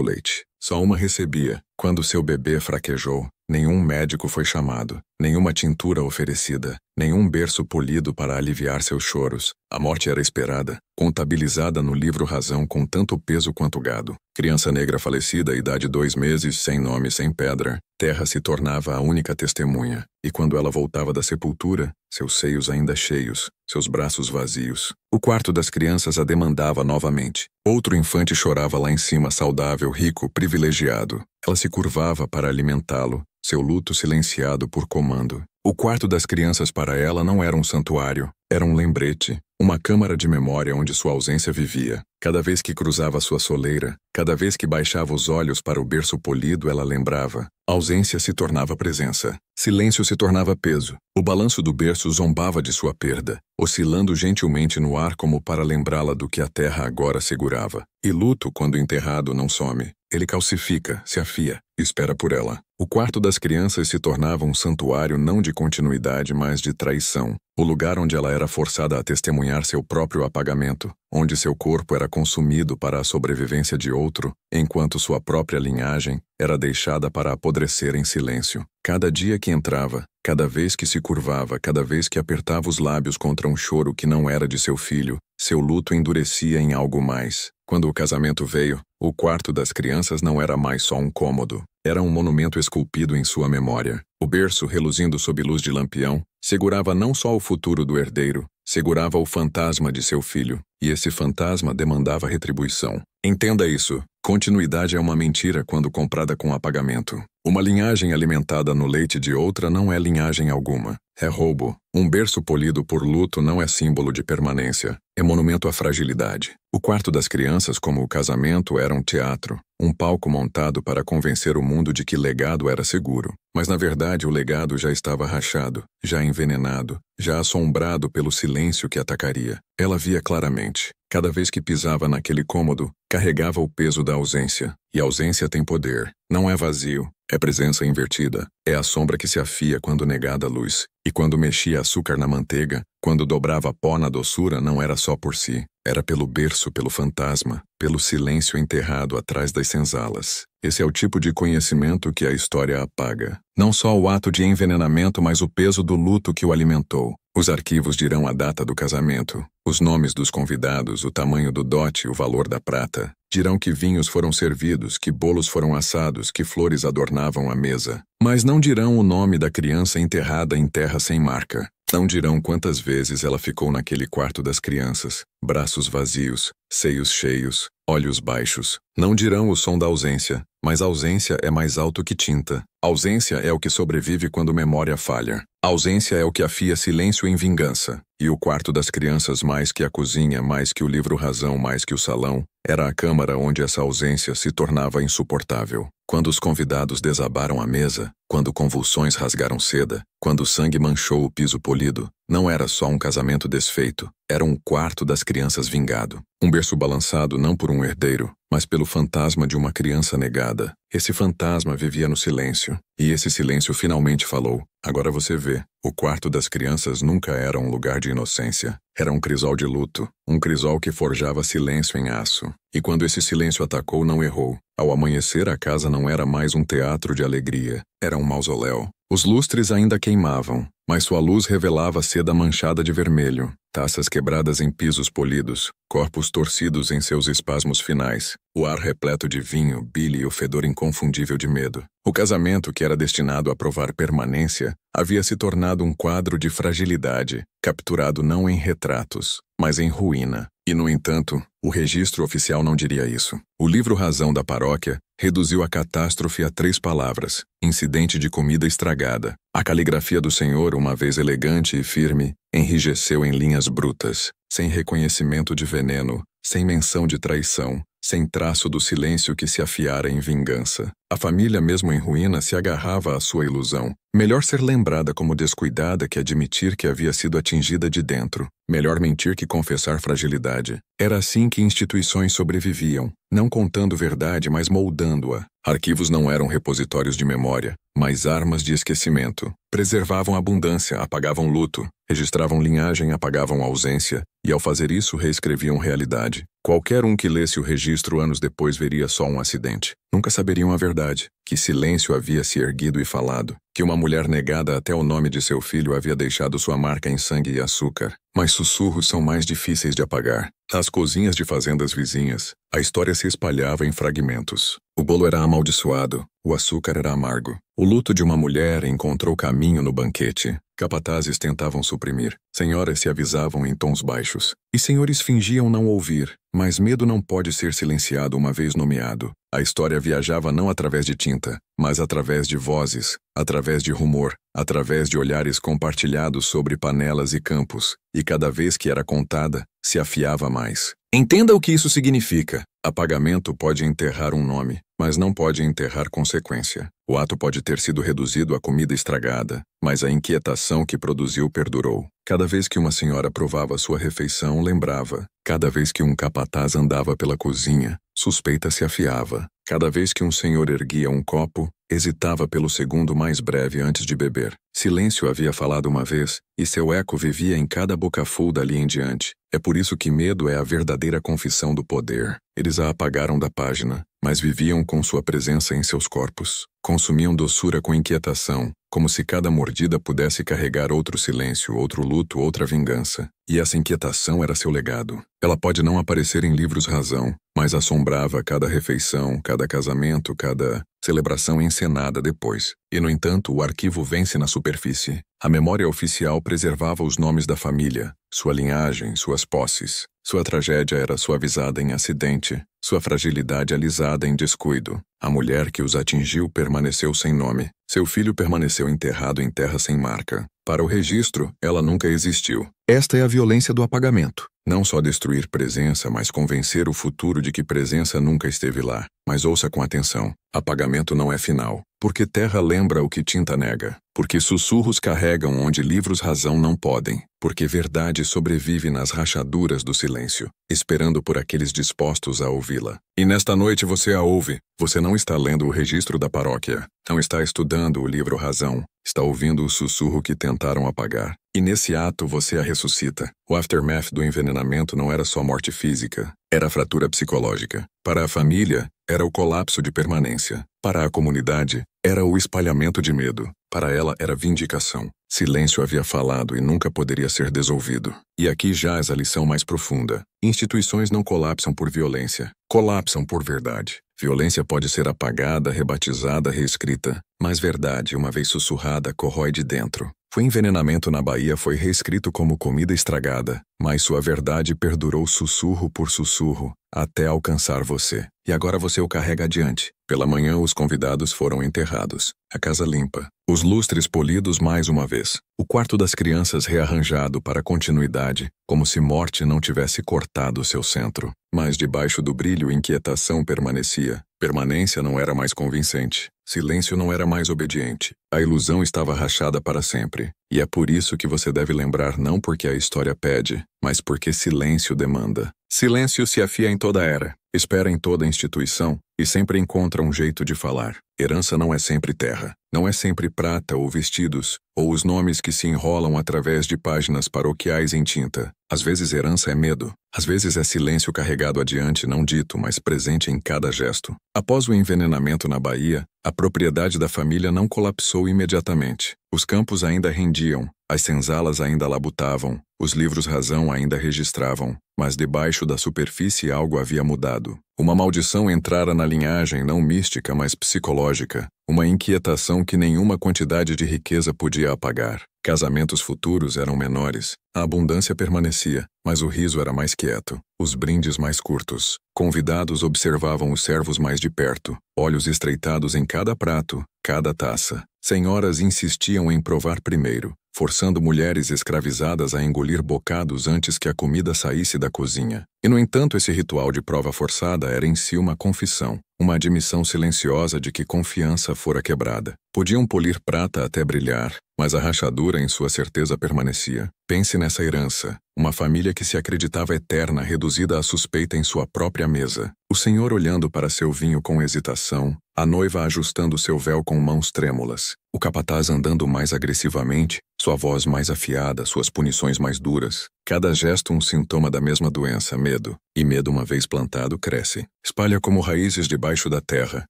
leite. Só uma recebia. Quando seu bebê fraquejou, nenhum médico foi chamado, nenhuma tintura oferecida, nenhum berço polido para aliviar seus choros. A morte era esperada, contabilizada no livro Razão com tanto peso quanto gado. Criança negra falecida, idade 2 meses, sem nome, sem pedra. Terra se tornava a única testemunha, e quando ela voltava da sepultura, seus seios ainda cheios, seus braços vazios. O quarto das crianças a demandava novamente. Outro infante chorava lá em cima, saudável, rico, privilegiado. Ela se curvava para alimentá-lo, seu luto silenciado por comando. O quarto das crianças para ela não era um santuário, era um lembrete, uma câmara de memória onde sua ausência vivia. Cada vez que cruzava sua soleira, cada vez que baixava os olhos para o berço polido, ela lembrava. Ausência se tornava presença. Silêncio se tornava peso. O balanço do berço zombava de sua perda, oscilando gentilmente no ar como para lembrá-la do que a terra agora segurava. E luto, quando enterrado, não some. Ele calcifica, se afia, espera por ela. O quarto das crianças se tornava um santuário não de continuidade, mas de traição. O lugar onde ela era forçada a testemunhar seu próprio apagamento, onde seu corpo era consumido para a sobrevivência de outro, enquanto sua própria linhagem era deixada para apodrecer em silêncio. Cada dia que entrava, cada vez que se curvava, cada vez que apertava os lábios contra um choro que não era de seu filho, seu luto endurecia em algo mais. Quando o casamento veio, o quarto das crianças não era mais só um cômodo. Era um monumento esculpido em sua memória. O berço, reluzindo sob luz de lampião, segurava não só o futuro do herdeiro, segurava o fantasma de seu filho, e esse fantasma demandava retribuição. Entenda isso. Continuidade é uma mentira quando comprada com apagamento. Uma linhagem alimentada no leite de outra não é linhagem alguma. É roubo. Um berço polido por luto não é símbolo de permanência. É monumento à fragilidade. O quarto das crianças, como o casamento, era um teatro, um palco montado para convencer o mundo de que legado era seguro. Mas na verdade o legado já estava rachado, já envenenado, já assombrado pelo silêncio que atacaria. Ela via claramente. Cada vez que pisava naquele cômodo, carregava o peso da ausência. E a ausência tem poder. Não é vazio. É presença invertida. É a sombra que se afia quando negada a luz. E quando mexia açúcar na manteiga, quando dobrava pó na doçura, não era só por si. Era pelo berço, pelo fantasma, pelo silêncio enterrado atrás das senzalas. Esse é o tipo de conhecimento que a história apaga. Não só o ato de envenenamento, mas o peso do luto que o alimentou. Os arquivos dirão a data do casamento, os nomes dos convidados, o tamanho do dote, o valor da prata. Dirão que vinhos foram servidos, que bolos foram assados, que flores adornavam a mesa. Mas não dirão o nome da criança enterrada em terra sem marca. Não dirão quantas vezes ela ficou naquele quarto das crianças, braços vazios, seios cheios, olhos baixos. Não dirão o som da ausência, mas a ausência é mais alto que tinta. Ausência é o que sobrevive quando memória falha. Ausência é o que afia silêncio em vingança. E o quarto das crianças, mais que a cozinha, mais que o livro Razão, mais que o salão, era a câmara onde essa ausência se tornava insuportável. Quando os convidados desabaram a mesa, quando convulsões rasgaram seda, quando o sangue manchou o piso polido, não era só um casamento desfeito, era um quarto das crianças vingado. Um berço balançado não por um herdeiro, mas pelo fantasma de uma criança negada. Esse fantasma vivia no silêncio, e esse silêncio finalmente falou. Agora você vê, o quarto das crianças nunca era um lugar de inocência. Era um crisol de luto, um crisol que forjava silêncio em aço. E quando esse silêncio atacou, não errou. Ao amanhecer, a casa não era mais um teatro de alegria, era um mausoléu. Os lustres ainda queimavam, mas sua luz revelava seda manchada de vermelho, taças quebradas em pisos polidos, corpos torcidos em seus espasmos finais, o ar repleto de vinho, bile e o fedor inconfundível de medo. O casamento, que era destinado a provar permanência, havia se tornado um quadro de fragilidade, capturado não em retratos, mas em ruína. E, no entanto, o registro oficial não diria isso. O livro Razão da paróquia reduziu a catástrofe a 3 palavras: incidente de comida estragada. A caligrafia do senhor, uma vez elegante e firme, enrijeceu em linhas brutas, sem reconhecimento de veneno, sem menção de traição, sem traço do silêncio que se afiara em vingança. A família, mesmo em ruína, se agarrava à sua ilusão. Melhor ser lembrada como descuidada que admitir que havia sido atingida de dentro. Melhor mentir que confessar fragilidade. Era assim que instituições sobreviviam, não contando verdade, mas moldando-a. Arquivos não eram repositórios de memória, mas armas de esquecimento. Preservavam abundância, apagavam luto, registravam linhagem, apagavam ausência, e ao fazer isso reescreviam realidade. Qualquer um que lesse o registro anos depois veria só um acidente. Nunca saberiam a verdade, que silêncio havia se erguido e falado, que uma mulher negada até o nome de seu filho havia deixado sua marca em sangue e açúcar. Mas sussurros são mais difíceis de apagar. Nas cozinhas de fazendas vizinhas, a história se espalhava em fragmentos. O bolo era amaldiçoado, o açúcar era amargo. O luto de uma mulher encontrou caminho no banquete. Capatazes tentavam suprimir. Senhoras se avisavam em tons baixos. E senhores fingiam não ouvir. Mas medo não pode ser silenciado uma vez nomeado. A história viajava não através de tinta, mas através de vozes, através de rumor, através de olhares compartilhados sobre panelas e campos. E cada vez que era contada, se afiava mais. Entenda o que isso significa. Apagamento pode enterrar um nome, mas não pode enterrar consequência. O ato pode ter sido reduzido à comida estragada, mas a inquietação que produziu perdurou. Cada vez que uma senhora provava sua refeição, lembrava. Cada vez que um capataz andava pela cozinha, suspeita se afiava. Cada vez que um senhor erguia um copo, hesitava pelo segundo mais breve antes de beber. Silêncio havia falado uma vez, e seu eco vivia em cada bocafull dali em diante. É por isso que medo é a verdadeira confissão do poder. Eles a apagaram da página, mas viviam com sua presença em seus corpos. Consumiam doçura com inquietação, como se cada mordida pudesse carregar outro silêncio, outro luto, outra vingança. E essa inquietação era seu legado. Ela pode não aparecer em livros razão, mas assombrava cada refeição, cada casamento, cada celebração encenada depois. E, no entanto, o arquivo vence na superfície. A memória oficial preservava os nomes da família, sua linhagem, suas posses. Sua tragédia era suavizada em acidente, sua fragilidade alisada em descuido. A mulher que os atingiu permaneceu sem nome. Seu filho permaneceu enterrado em terra sem marca. Para o registro, ela nunca existiu. Esta é a violência do apagamento. Não só destruir presença, mas convencer o futuro de que presença nunca esteve lá. Mas ouça com atenção. Apagamento não é final. Porque terra lembra o que tinta nega. Porque sussurros carregam onde livros razão não podem. Porque verdade sobrevive nas rachaduras do silêncio, esperando por aqueles dispostos a ouvi-la. E nesta noite você a ouve. Você não está lendo o registro da paróquia. Não está estudando o livro razão. Está ouvindo o sussurro que tentaram apagar. E nesse ato você a ressuscita. O aftermath do envenenamento não era só morte física. Era a fratura psicológica. Para a família, era o colapso de permanência. Para a comunidade, era o espalhamento de medo. Para ela, era vindicação. Silêncio havia falado e nunca poderia ser desolvido. E aqui jaz a lição mais profunda. Instituições não colapsam por violência. Colapsam por verdade. Violência pode ser apagada, rebatizada, reescrita. Mas verdade, uma vez sussurrada, corrói de dentro. O envenenamento na Bahia foi reescrito como comida estragada, mas sua verdade perdurou sussurro por sussurro, até alcançar você. E agora você o carrega adiante. Pela manhã os convidados foram enterrados. A casa limpa. Os lustres polidos mais uma vez. O quarto das crianças rearranjado para continuidade, como se morte não tivesse cortado seu centro. Mas debaixo do brilho inquietação permanecia. Permanência não era mais convincente. Silêncio não era mais obediente. A ilusão estava rachada para sempre. E é por isso que você deve lembrar não porque a história pede, mas porque silêncio demanda. Silêncio se afia em toda era, espera em toda instituição e sempre encontra um jeito de falar. Herança não é sempre terra, não é sempre prata ou vestidos, ou os nomes que se enrolam através de páginas paroquiais em tinta. Às vezes herança é medo, às vezes é silêncio carregado adiante não dito, mas presente em cada gesto. Após o envenenamento na Bahia, a propriedade da família não colapsou imediatamente. Os campos ainda rendiam, as senzalas ainda labutavam, os livros razão ainda registravam, mas debaixo da superfície algo havia mudado. Uma maldição entrara na linhagem não mística, mas psicológica, uma inquietação que nenhuma quantidade de riqueza podia apagar. Casamentos futuros eram menores, a abundância permanecia, mas o riso era mais quieto, os brindes mais curtos. Convidados observavam os servos mais de perto, olhos estreitados em cada prato, cada taça. Senhoras insistiam em provar primeiro, forçando mulheres escravizadas a engolir bocados antes que a comida saísse da cozinha. E, no entanto, esse ritual de prova forçada era em si uma confissão, uma admissão silenciosa de que confiança fora quebrada. Podiam polir prata até brilhar, mas a rachadura em sua certeza permanecia. Pense nessa herança, uma família que se acreditava eterna reduzida à suspeita em sua própria mesa. O senhor olhando para seu vinho com hesitação, a noiva ajustando seu véu com mãos trêmulas, o capataz andando mais agressivamente, sua voz mais afiada, suas punições mais duras. Cada gesto um sintoma da mesma doença, medo. E medo, uma vez plantado, cresce. Espalha como raízes debaixo da terra,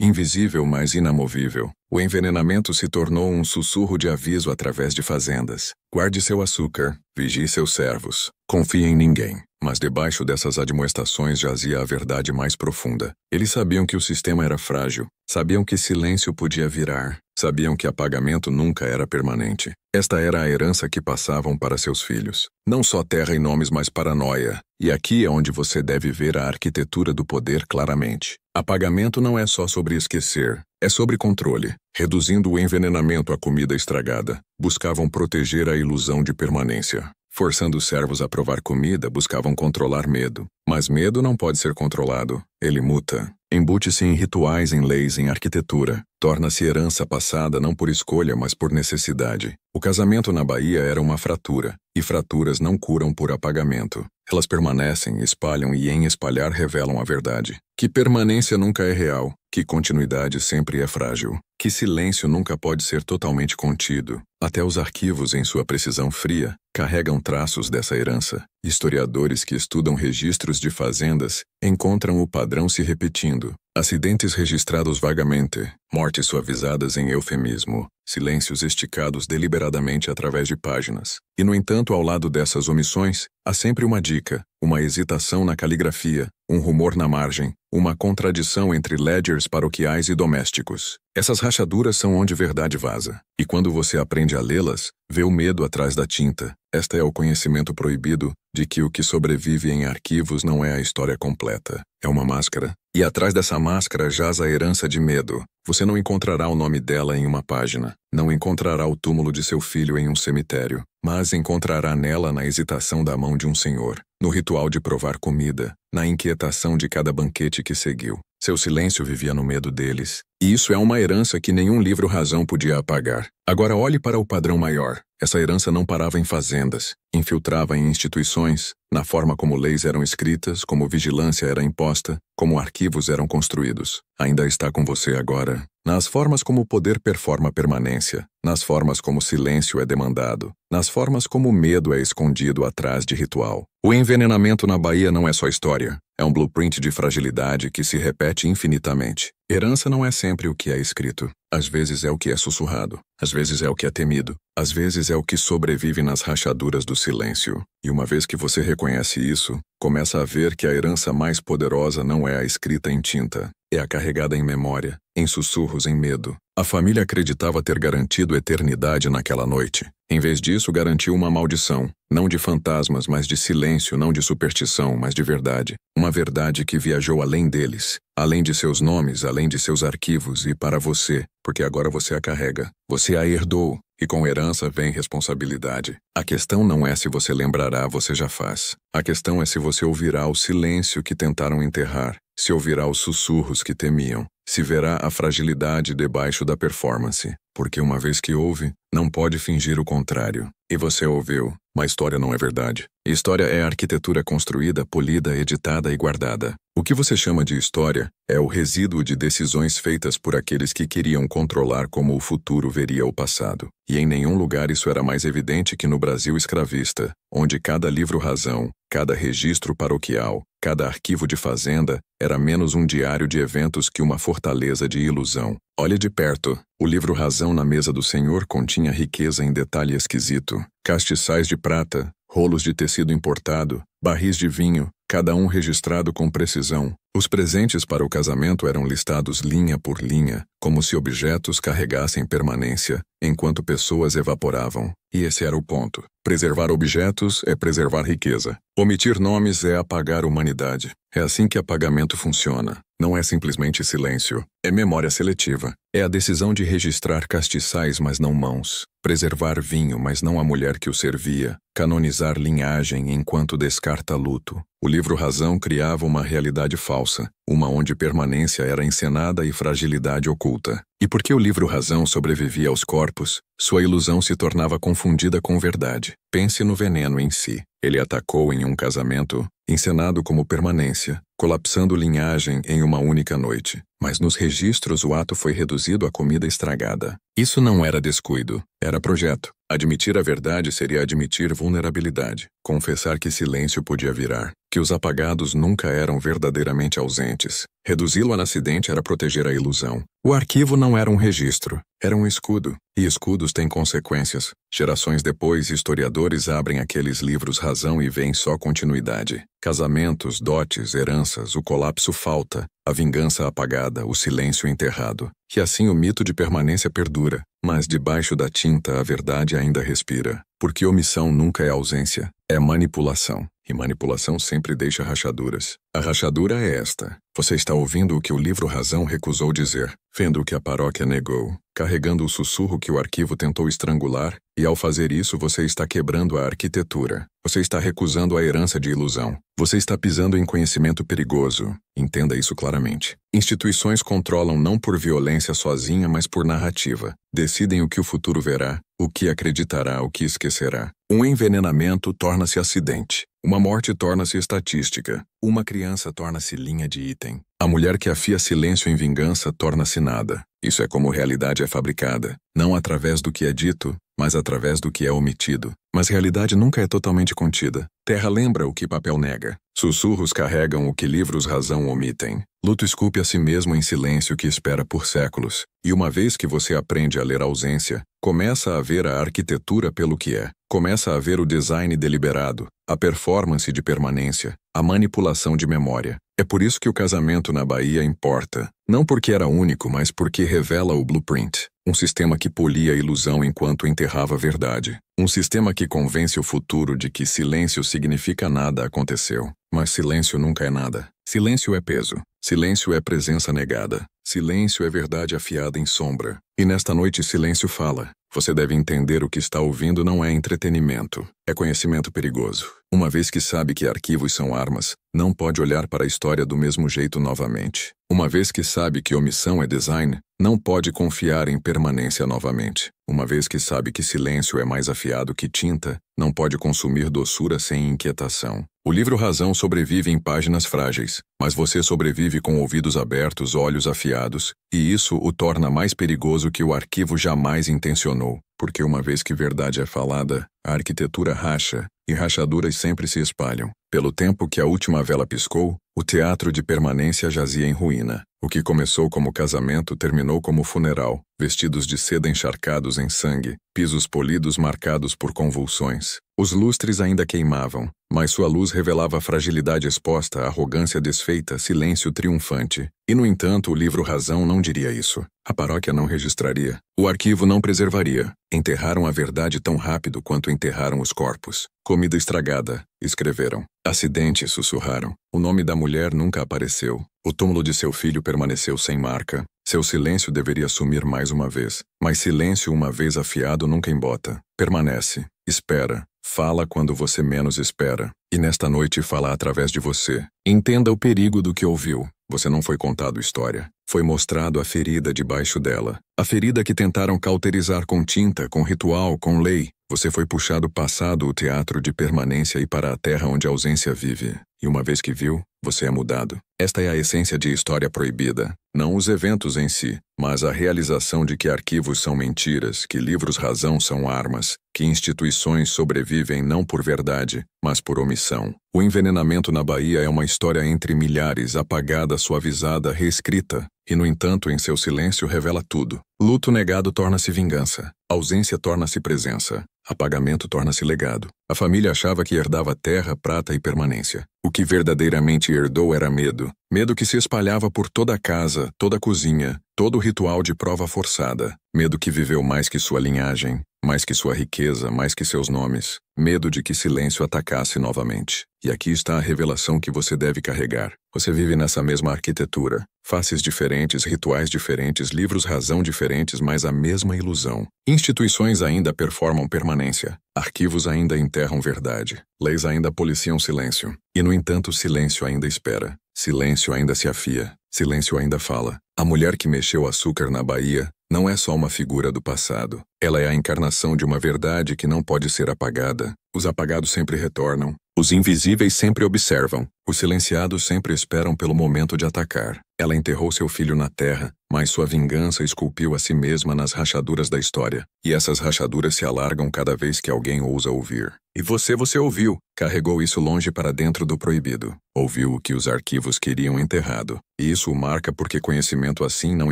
invisível, mas inamovível. O envenenamento se tornou um sussurro de aviso através de fazendas. Guarde seu açúcar, vigie seus servos. Confie em ninguém. Mas debaixo dessas admoestações jazia a verdade mais profunda. Eles sabiam que o sistema era frágil, sabiam que silêncio podia virar, sabiam que apagamento nunca era permanente. Esta era a herança que passavam para seus filhos. Não só terra e nomes, mas paranoia. E aqui é onde você deve ver a arquitetura do poder claramente. Apagamento não é só sobre esquecer, é sobre controle. Reduzindo o envenenamento à comida estragada, buscavam proteger a ilusão de permanência. Forçando os servos a provar comida, buscavam controlar medo. Mas medo não pode ser controlado. Ele muta. Embute-se em rituais, em leis, em arquitetura. Torna-se herança passada não por escolha, mas por necessidade. O casamento na Bahia era uma fratura, e fraturas não curam por apagamento. Elas permanecem, espalham e em espalhar revelam a verdade. Que permanência nunca é real, que continuidade sempre é frágil, que silêncio nunca pode ser totalmente contido. Até os arquivos, em sua precisão fria, carregam traços dessa herança. Historiadores que estudam registros de fazendas encontram o padrão se repetindo. Acidentes registrados vagamente, mortes suavizadas em eufemismo, silêncios esticados deliberadamente através de páginas. E, no entanto, ao lado dessas omissões, há sempre uma dica, uma hesitação na caligrafia, um rumor na margem, uma contradição entre ledgers paroquiais e domésticos. Essas rachaduras são onde verdade vaza. E quando você aprende a lê-las, vê o medo atrás da tinta. Esta é o conhecimento proibido de que o que sobrevive em arquivos não é a história completa. É uma máscara. E atrás dessa máscara jaz a herança de medo. Você não encontrará o nome dela em uma página. Não encontrará o túmulo de seu filho em um cemitério. Mas encontrará nela na hesitação da mão de um senhor, no ritual de provar comida, na inquietação de cada banquete que seguiu. Seu silêncio vivia no medo deles. E isso é uma herança que nenhum livro razão podia apagar. Agora olhe para o padrão maior. Essa herança não parava em fazendas, infiltrava em instituições, na forma como leis eram escritas, como vigilância era imposta, como arquivos eram construídos. Ainda está com você agora, nas formas como o poder performa permanência, nas formas como silêncio é demandado, nas formas como o medo é escondido atrás de ritual. O envenenamento na Bahia não é só história, é um blueprint de fragilidade que se repete infinitamente. Herança não é sempre o que é escrito. Às vezes é o que é sussurrado, às vezes é o que é temido, às vezes é o que sobrevive nas rachaduras do silêncio. E uma vez que você reconhece isso, começa a ver que a herança mais poderosa não é a escrita em tinta, é a carregada em memória, em sussurros, em medo. A família acreditava ter garantido eternidade naquela noite. Em vez disso, garantiu uma maldição, não de fantasmas, mas de silêncio, não de superstição, mas de verdade. Uma verdade que viajou além deles, além de seus nomes, além de seus arquivos e para você, porque agora você a carrega. Você a herdou, e com herança vem responsabilidade. A questão não é se você lembrará, você já faz. A questão é se você ouvirá o silêncio que tentaram enterrar, se ouvirá os sussurros que temiam, se verá a fragilidade debaixo da performance, porque uma vez que ouve, não pode fingir o contrário. E você ouviu, mas história não é verdade. História é a arquitetura construída, polida, editada e guardada. O que você chama de história é o resíduo de decisões feitas por aqueles que queriam controlar como o futuro veria o passado. E em nenhum lugar isso era mais evidente que no Brasil escravista, onde cada livro-razão, cada registro paroquial, cada arquivo de fazenda era menos um diário de eventos que uma fortaleza de ilusão. Olhe de perto. O livro-razão na mesa do Senhor continha riqueza em detalhe esquisito. Castiçais de prata, rolos de tecido importado, barris de vinho, cada um registrado com precisão. Os presentes para o casamento eram listados linha por linha, como se objetos carregassem permanência, enquanto pessoas evaporavam. E esse era o ponto. Preservar objetos é preservar riqueza. Omitir nomes é apagar humanidade. É assim que apagamento funciona. Não é simplesmente silêncio. É memória seletiva. É a decisão de registrar castiçais, mas não mãos. Preservar vinho, mas não a mulher que o servia. Canonizar linhagem enquanto descarta luto. O livro-razão criava uma realidade falsa, uma onde permanência era encenada e fragilidade oculta. E porque o livro-razão sobrevivia aos corpos, sua ilusão se tornava confundida com verdade. Pense no veneno em si. Ele atacou em um casamento, encenado como permanência, colapsando linhagem em uma única noite. Mas nos registros o ato foi reduzido a comida estragada. Isso não era descuido, era projeto. Admitir a verdade seria admitir vulnerabilidade. Confessar que silêncio podia virar, que os apagados nunca eram verdadeiramente ausentes. Reduzi-lo a acidente era proteger a ilusão. O arquivo não era um registro, era um escudo. E escudos têm consequências. Gerações depois, historiadores abrem aqueles livros-razão e veem só continuidade. Casamentos, dotes, heranças, o colapso falta, a vingança apagada, o silêncio enterrado. E assim o mito de permanência perdura, mas debaixo da tinta a verdade ainda respira. Porque omissão nunca é ausência, é manipulação. E manipulação sempre deixa rachaduras. A rachadura é esta. Você está ouvindo o que o livro-razão recusou dizer, vendo o que a paróquia negou, carregando o sussurro que o arquivo tentou estrangular, e ao fazer isso você está quebrando a arquitetura. Você está recusando a herança de ilusão. Você está pisando em conhecimento perigoso. Entenda isso claramente. Instituições controlam não por violência sozinha, mas por narrativa. Decidem o que o futuro verá, o que acreditará, o que esquecerá. Um envenenamento torna-se acidente. Uma morte torna-se estatística. Uma criança torna-se linha de item. A mulher que afia silêncio em vingança torna-se nada. Isso é como realidade é fabricada. Não através do que é dito, mas através do que é omitido. Mas realidade nunca é totalmente contida. Terra lembra o que papel nega. Sussurros carregam o que livros-razão omitem. Luto esculpe a si mesmo em silêncio que espera por séculos. E uma vez que você aprende a ler a ausência, começa a ver a arquitetura pelo que é. Começa a ver o design deliberado, a performance de permanência, a manipulação de memória. É por isso que o casamento na Bahia importa. Não porque era único, mas porque revela o blueprint. Um sistema que polia a ilusão enquanto enterrava a verdade. Um sistema que convence o futuro de que silêncio significa nada aconteceu. Mas silêncio nunca é nada. Silêncio é peso. Silêncio é presença negada. Silêncio é verdade afiada em sombra. E nesta noite silêncio fala. Você deve entender o que está ouvindo não é entretenimento. É conhecimento perigoso. Uma vez que sabe que arquivos são armas, não pode olhar para a história do mesmo jeito novamente. Uma vez que sabe que omissão é design, não pode confiar em permanência novamente. Uma vez que sabe que silêncio é mais afiado que tinta, não pode consumir doçura sem inquietação. O livro-razão sobrevive em páginas frágeis, mas você sobrevive com ouvidos abertos, olhos afiados, e isso o torna mais perigoso que o arquivo jamais intencionou, porque uma vez que verdade é falada, a arquitetura racha, e rachaduras sempre se espalham. Pelo tempo que a última vela piscou, o teatro de permanência jazia em ruína. O que começou como casamento terminou como funeral, vestidos de seda encharcados em sangue, pisos polidos marcados por convulsões. Os lustres ainda queimavam, mas sua luz revelava a fragilidade exposta, a arrogância desfeita, silêncio triunfante. E, no entanto, o livro-razão não diria isso. A paróquia não registraria. O arquivo não preservaria. Enterraram a verdade tão rápido quanto enterraram os corpos. Comida estragada, escreveram. Acidente, sussurraram. O nome da mulher nunca apareceu. O túmulo de seu filho permaneceu sem marca. Seu silêncio deveria sumir mais uma vez. Mas silêncio uma vez afiado nunca embota. Permanece. Espera. Fala quando você menos espera. E nesta noite fala através de você. Entenda o perigo do que ouviu. Você não foi contado história. Foi mostrado a ferida debaixo dela. A ferida que tentaram cauterizar com tinta, com ritual, com lei. Você foi puxado passado o teatro de permanência e para a terra onde a ausência vive. E uma vez que viu, você é mudado. Esta é a essência de História Proibida. Não os eventos em si, mas a realização de que arquivos são mentiras, que livros-razão são armas, que instituições sobrevivem não por verdade, mas por omissão. O envenenamento na Bahia é uma história entre milhares, apagada, suavizada, reescrita. E, no entanto, em seu silêncio revela tudo. Luto negado torna-se vingança. Ausência torna-se presença. Apagamento torna-se legado. A família achava que herdava terra, prata e permanência. O que verdadeiramente herdou era medo. Medo que se espalhava por toda a casa, toda a cozinha, todo o ritual de prova forçada. Medo que viveu mais que sua linhagem, mais que sua riqueza, mais que seus nomes. Medo de que silêncio atacasse novamente. E aqui está a revelação que você deve carregar. Você vive nessa mesma arquitetura. Faces diferentes, rituais diferentes, livros-razão diferentes, mas a mesma ilusão. Instituições ainda performam permanência. Arquivos ainda enterram verdade. Leis ainda policiam silêncio. E, no entanto, silêncio ainda espera. Silêncio ainda se afia. Silêncio ainda fala. A mulher que mexeu açúcar na Bahia não é só uma figura do passado. Ela é a encarnação de uma verdade que não pode ser apagada. Os apagados sempre retornam. Os invisíveis sempre observam. Os silenciados sempre esperam pelo momento de atacar. Ela enterrou seu filho na terra, mas sua vingança esculpiu a si mesma nas rachaduras da história. E essas rachaduras se alargam cada vez que alguém ousa ouvir. E você ouviu. Carregou isso longe para dentro do proibido. Ouviu o que os arquivos queriam enterrado. E isso o marca porque conhecimento assim não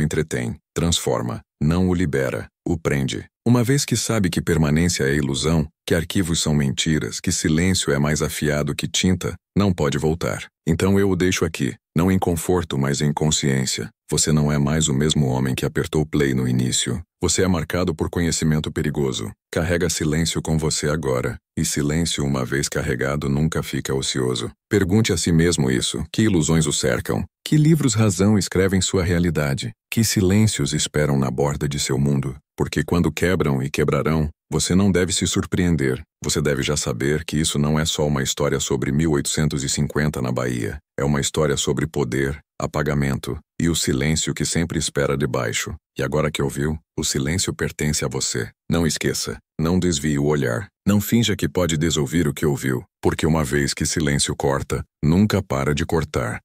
entretém. Transforma. Não o libera. O prende. Uma vez que sabe que permanência é ilusão, que arquivos são mentiras, que silêncio é mais afiado que tinta, não pode voltar. Então eu o deixo aqui, não em conforto, mas em consciência. Você não é mais o mesmo homem que apertou play no início. Você é marcado por conhecimento perigoso. Carrega silêncio com você agora. E silêncio, uma vez carregado, nunca fica ocioso. Pergunte a si mesmo isso. Que ilusões o cercam? Que livros-razão escrevem sua realidade? Que silêncios esperam na borda de seu mundo? Porque quando quebram e quebrarão, você não deve se surpreender. Você deve já saber que isso não é só uma história sobre 1850 na Bahia. É uma história sobre poder, apagamento e o silêncio que sempre espera debaixo. E agora que ouviu, o silêncio pertence a você. Não esqueça, não desvie o olhar. Não finja que pode desouvir o que ouviu, porque uma vez que silêncio corta, nunca para de cortar.